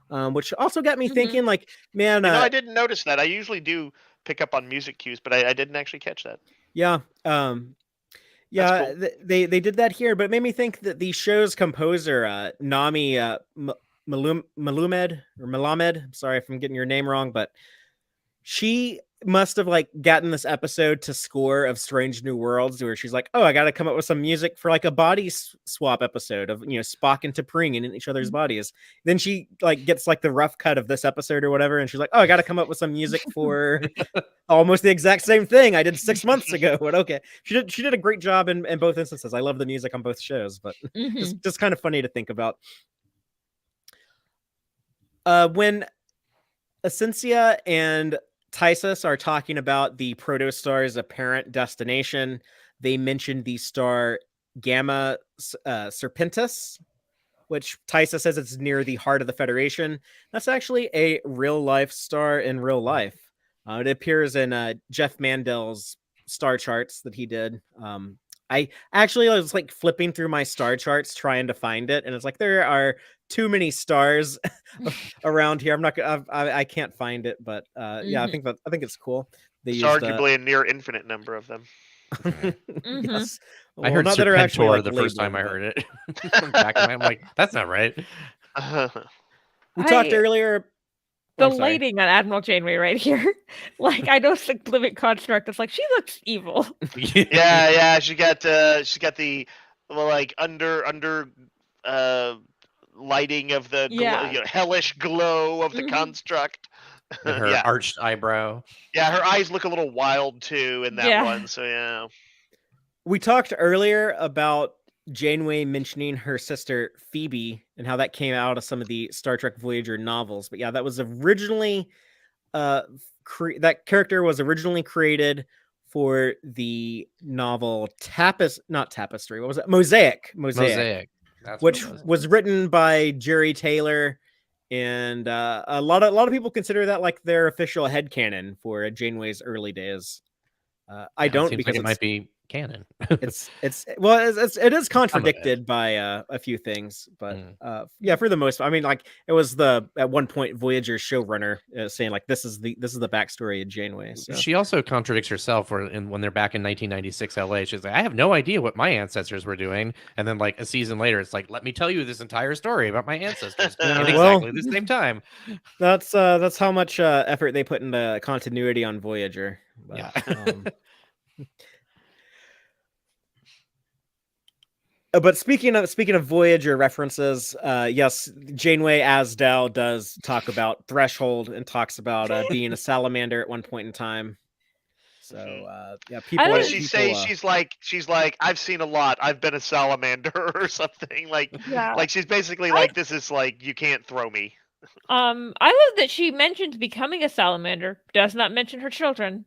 which also got me thinking, like, man... I didn't notice that. I usually do pick up on music cues, but I didn't actually catch that. Yeah. Yeah, cool. they did that here, but it made me think that the show's composer, Nami Malamed, I'm sorry if I'm getting your name wrong, but she must have like gotten this episode to score of Strange New Worlds, where she's like, oh, I got to come up with some music for like a body swap episode of, Spock and T'Pring in each other's bodies. Then she like gets like the rough cut of this episode or whatever, and she's like, oh, I got to come up with some music for almost the exact same thing I did 6 months ago. But okay, she did a great job in both instances. I love the music on both shows, but just kind of funny to think about. When Essentia and Tysus are talking about the Protostar's apparent destination, they mentioned the star Gamma Serpentis, which Tysus says it's near the heart of the Federation. That's actually a real-life star in real life. It appears in Jeff Mandel's star charts that he did. I was like flipping through my star charts trying to find it, and it's like there are too many stars around here. I can't find it, but yeah, I think it's cool. There's arguably a near infinite number of them. Yes. I heard that are actually, Serpentor like, the first time I labeled, heard it. I'm like, that's not right. We talked earlier. The lighting on Admiral Janeway right here. Like, I know it's like living construct. It's like she looks evil. Yeah. She got the like under lighting of the hellish glow of the construct. And her arched eyebrow. Yeah, her eyes look a little wild too in that one. So yeah. We talked earlier about Janeway mentioning her sister Phoebe and how that came out of some of the Star Trek Voyager novels. But yeah, that was originally that character was originally created for the novel not Tapestry. What was it? Mosaic. That's which was written by Jerry Taylor, and a lot of people consider that like their official headcanon for Janeway's early days. I don't, because it might be canon. it is contradicted by a few things, but yeah, for the most part, I mean, like, it was at one point Voyager showrunner saying like this is the backstory of Janeway. So. She also contradicts herself when they're back in 1996 LA. She's like, I have no idea what my ancestors were doing, and then like a season later, it's like, let me tell you this entire story about my ancestors at exactly the same time. That's how much effort they put into continuity on Voyager. But, yeah. But speaking of Voyager references, yes, Janeway Asdal does talk about Threshold and talks about being a salamander at one point in time. So yeah, people. What does she say? She's like, I've seen a lot. I've been a salamander or something. Like, like she's basically like, this is like, you can't throw me. I love that she mentions becoming a salamander, does not mention her children.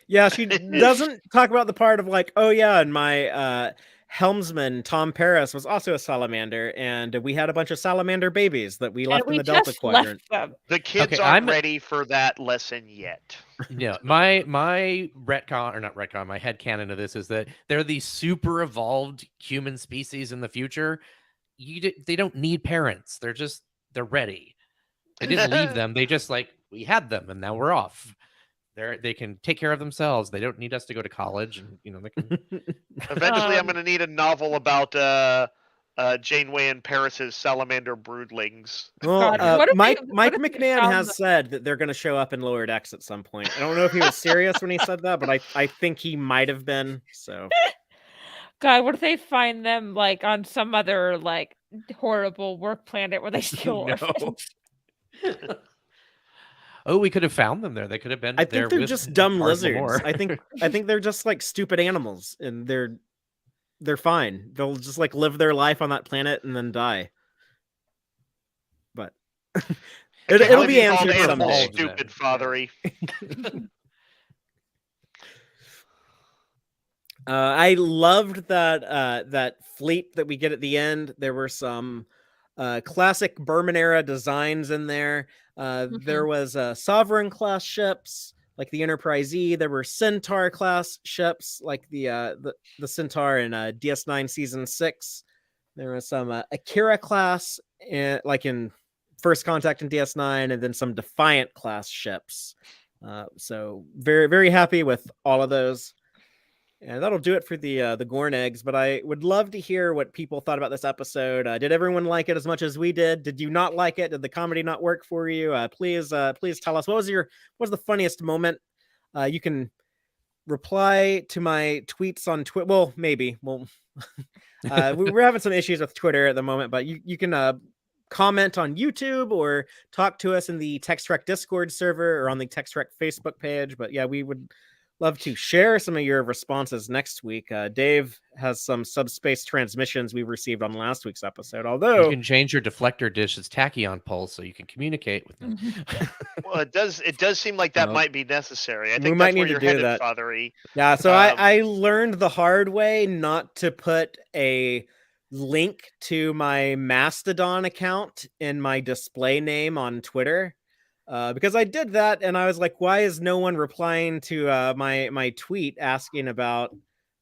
Yeah, she doesn't talk about the part of like, oh yeah, and my helmsman Tom Paris was also a salamander, and we had a bunch of salamander babies that we And left in we the Delta just Quadrant. left them. The kids Okay, aren't I'm- ready for that lesson yet. Yeah, my retcon, or not retcon, my headcanon of this is that they're the super evolved human species in the future. They don't need parents. They're ready. They didn't leave them. They just like, we had them and now we're off. They can take care of themselves. They don't need us to go to college, and they can. Eventually, I'm going to need a novel about Janeway and Paris's salamander broodlings. Well, God, what if Mike what if they McNair found has the- said that they're going to show up in Lower Decks at some point. I don't know if he was serious when he said that, but I think he might have been. So, God, what if they find them like on some other like horrible work planet where they steal No. orphans? Oh, we could have found them there. They could have been. I there think they're with just dumb Ard lizards. Lamore. I think they're just like stupid animals, and they're fine. They'll just like live their life on that planet and then die. But it'll be Call answered animals someday. stupid, Fathery. I loved that fleet that we get at the end. There were some classic Berman era designs in there. There was Sovereign class ships like the Enterprise E. There were Centaur class ships like the Centaur in DS9 season 6. There was some Akira class like in First Contact in DS9, and then some Defiant class ships. So very, very happy with all of those. And that'll do it for the Gorn eggs. But I would love to hear what people thought about this episode. Did everyone like it as much as we did? Did you not like it? Did the comedy not work for you? Please tell us what was the funniest moment. You can reply to my tweets on Twitter. Well, maybe. Well, we're having some issues with Twitter at the moment, but you can comment on YouTube or talk to us in the Tex-Trek Discord server or on the Tex-Trek Facebook page. But yeah, we would love to share some of your responses next week. Dave has some subspace transmissions we received on last week's episode. You Although can change your deflector dish's tachyon pulse so you can communicate with them. Well, it does seem like that Well, might be necessary. I we think might that's need where to you're do headed, that. Fathery. yeah, so I learned the hard way not to put a link to my Mastodon account in my display name on Twitter. Because I did that and I was like, why is no one replying to my tweet asking about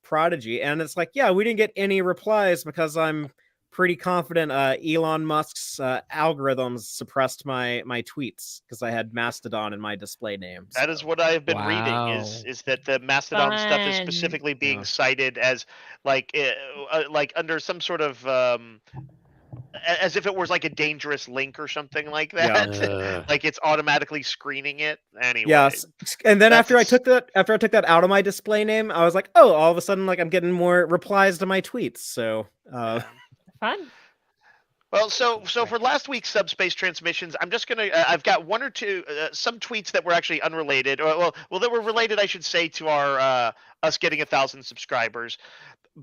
Prodigy? And it's like, yeah, we didn't get any replies because I'm pretty confident Elon Musk's algorithms suppressed my tweets because I had Mastodon in my display name. That is what I have been reading. Wow. Is that the Mastodon stuff is Fun. specifically being Yeah. cited as like under some sort of as if it was like a dangerous link or something like that. Yeah. Like it's automatically screening it. Anyway. Yes, and then after I That's- took that out of my display name, I was like, oh, all of a sudden, like I'm getting more replies to my tweets. So Fun. Well, so for last week's subspace transmissions, I'm just gonna. I've got one or two, some tweets that were actually unrelated, or well, that were related, I should say, to our us getting 1,000 subscribers.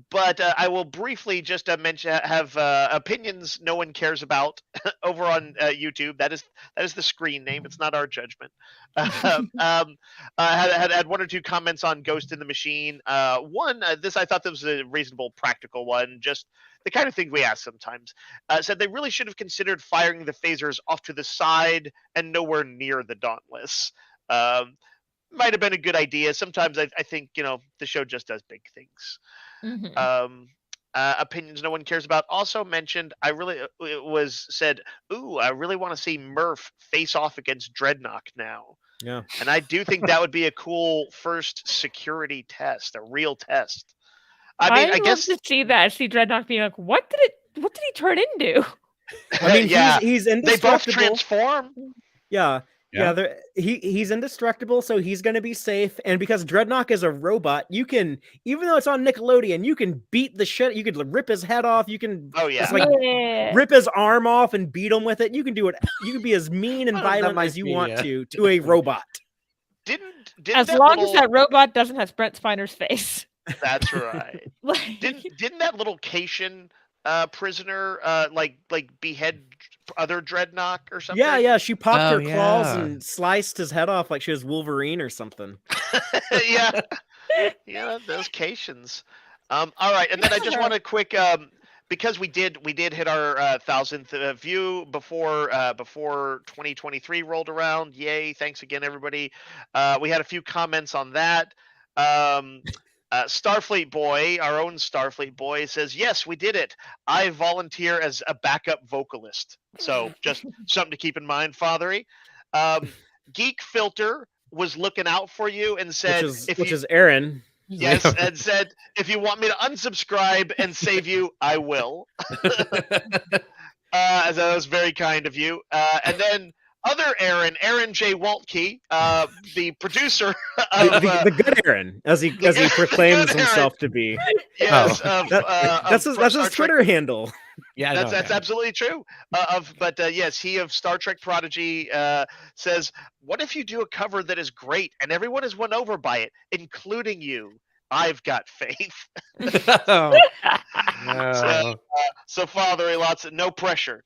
But I will briefly just have opinions no one cares about over on YouTube. That is the screen name. It's not our judgment. Had one or two comments on Ghost in the Machine. One, this I thought this was a reasonable, practical one. Just the kind of thing we ask sometimes. Said they really should have considered firing the phasers off to the side and nowhere near the Dauntless. Might have been a good idea. Sometimes I think the show just does big things. Mhm. Opinions no one cares about also mentioned. I really said, ooh, I really want to see Murph face off against Dreadnought now. yeah, And I do think that would be a cool first security test, a real test. I mean, I love guess to see that. See Dreadnought being like, what did he turn into? I mean, yeah, he's they both indestructible. transform. Yeah. Yeah. He's indestructible, so he's going to be safe. And because Dreadnought is a robot, you can, even though it's on Nickelodeon, you can beat the shit. You could rip his head off. You can Oh yeah, just like Yeah. rip his arm off and beat him with it. You can do it. You can be as mean and Well, that violent might as you be, want yeah. to a robot. didn't As that long little, as that robot doesn't have Brent Spiner's face. That's right. Like, Didn't that little Cation prisoner like behead other dreadnought or something. Yeah, she popped Oh, her claws yeah. and sliced his head off like she was Wolverine or something. yeah, those Cations. All right, and then I just want a quick because we did hit our 1,000th view before 2023 rolled around. Yay! Thanks again, everybody. We had a few comments on that. Starfleet Boy, our own Starfleet Boy, says, yes, we did it. I volunteer as a backup vocalist. So just something to keep in mind, Fathery. Geek Filter was looking out for you and said, which is Aaron. Yes, and said, if you want me to unsubscribe and save you, I will. As that was very kind of you. And then other Aaron J. Waltke, the producer of the good Aaron, as he proclaims himself to be. Yes, that's his Twitter handle. Yeah, that's absolutely true. Yes, he of Star Trek Prodigy says, "What if you do a cover that is great and everyone is won over by it, including you? I've got faith." Oh, So Father, no pressure.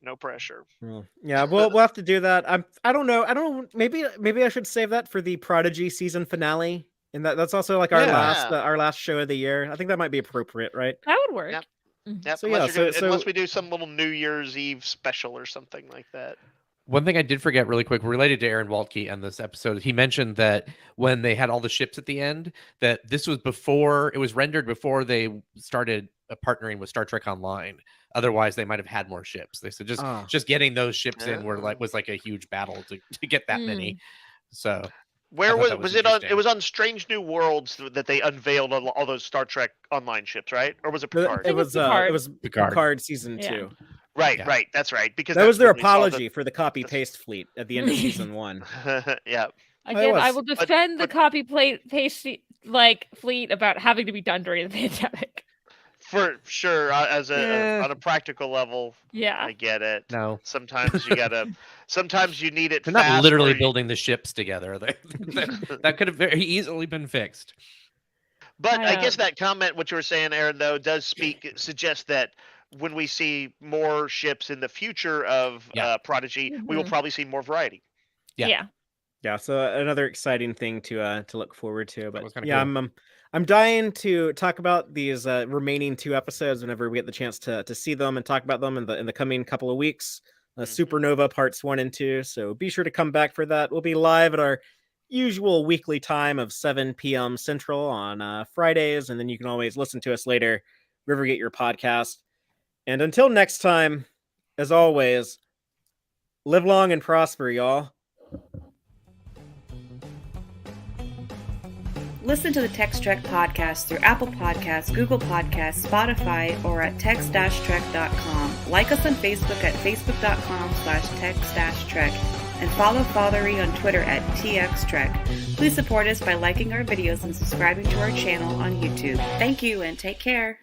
Yeah, we'll have to do that. I don't know. Maybe I should save that for the Prodigy season finale, and that's also like our last show of the year. I think that might be appropriate, right? That would work. Yep. Mhm. Yep. So Unless we do some little New Year's Eve special or something like that. one thing I did forget really quick related to Aaron Waltke on this episode, he mentioned that when they had all the ships at the end, that this was before it was rendered before they started partnering with Star Trek Online. Otherwise, they might have had more ships. They said just getting those ships in was like a huge battle to get that many. So where was it on? It was on Strange New Worlds that they unveiled all those Star Trek Online ships, right? Or was it Picard? It was Picard season 2. Right. That's right. Because that was their apology for the copy paste fleet at the end of season 1. Yeah. Again, I will defend the copy paste fleet about having to be done during the pandemic. For sure, on a practical level, I get it. No, sometimes you need it. They're not literally building the ships together. That could have very easily been fixed. But I guess that comment, what you were saying, Aaron, though, does suggest that when we see more ships in the future of Prodigy, we will probably see more variety. Yeah. So another exciting thing to look forward to. But cool. I'm dying to talk about these remaining 2 episodes whenever we get the chance to see them and talk about them in the coming couple of weeks. Supernova parts 1 and 2. So be sure to come back for that. We'll be live at our usual weekly time of 7 p.m. Central on Fridays, and then you can always listen to us later wherever you get your podcast. And until next time, as always, live long and prosper, y'all. Listen to the Tex-Trek podcast through Apple Podcasts, Google Podcasts, Spotify, or at tex-trek.com. Like us on Facebook at facebook.com/tex-trek. And follow Fathery on Twitter at TXTrek. Please support us by liking our videos and subscribing to our channel on YouTube. Thank you and take care.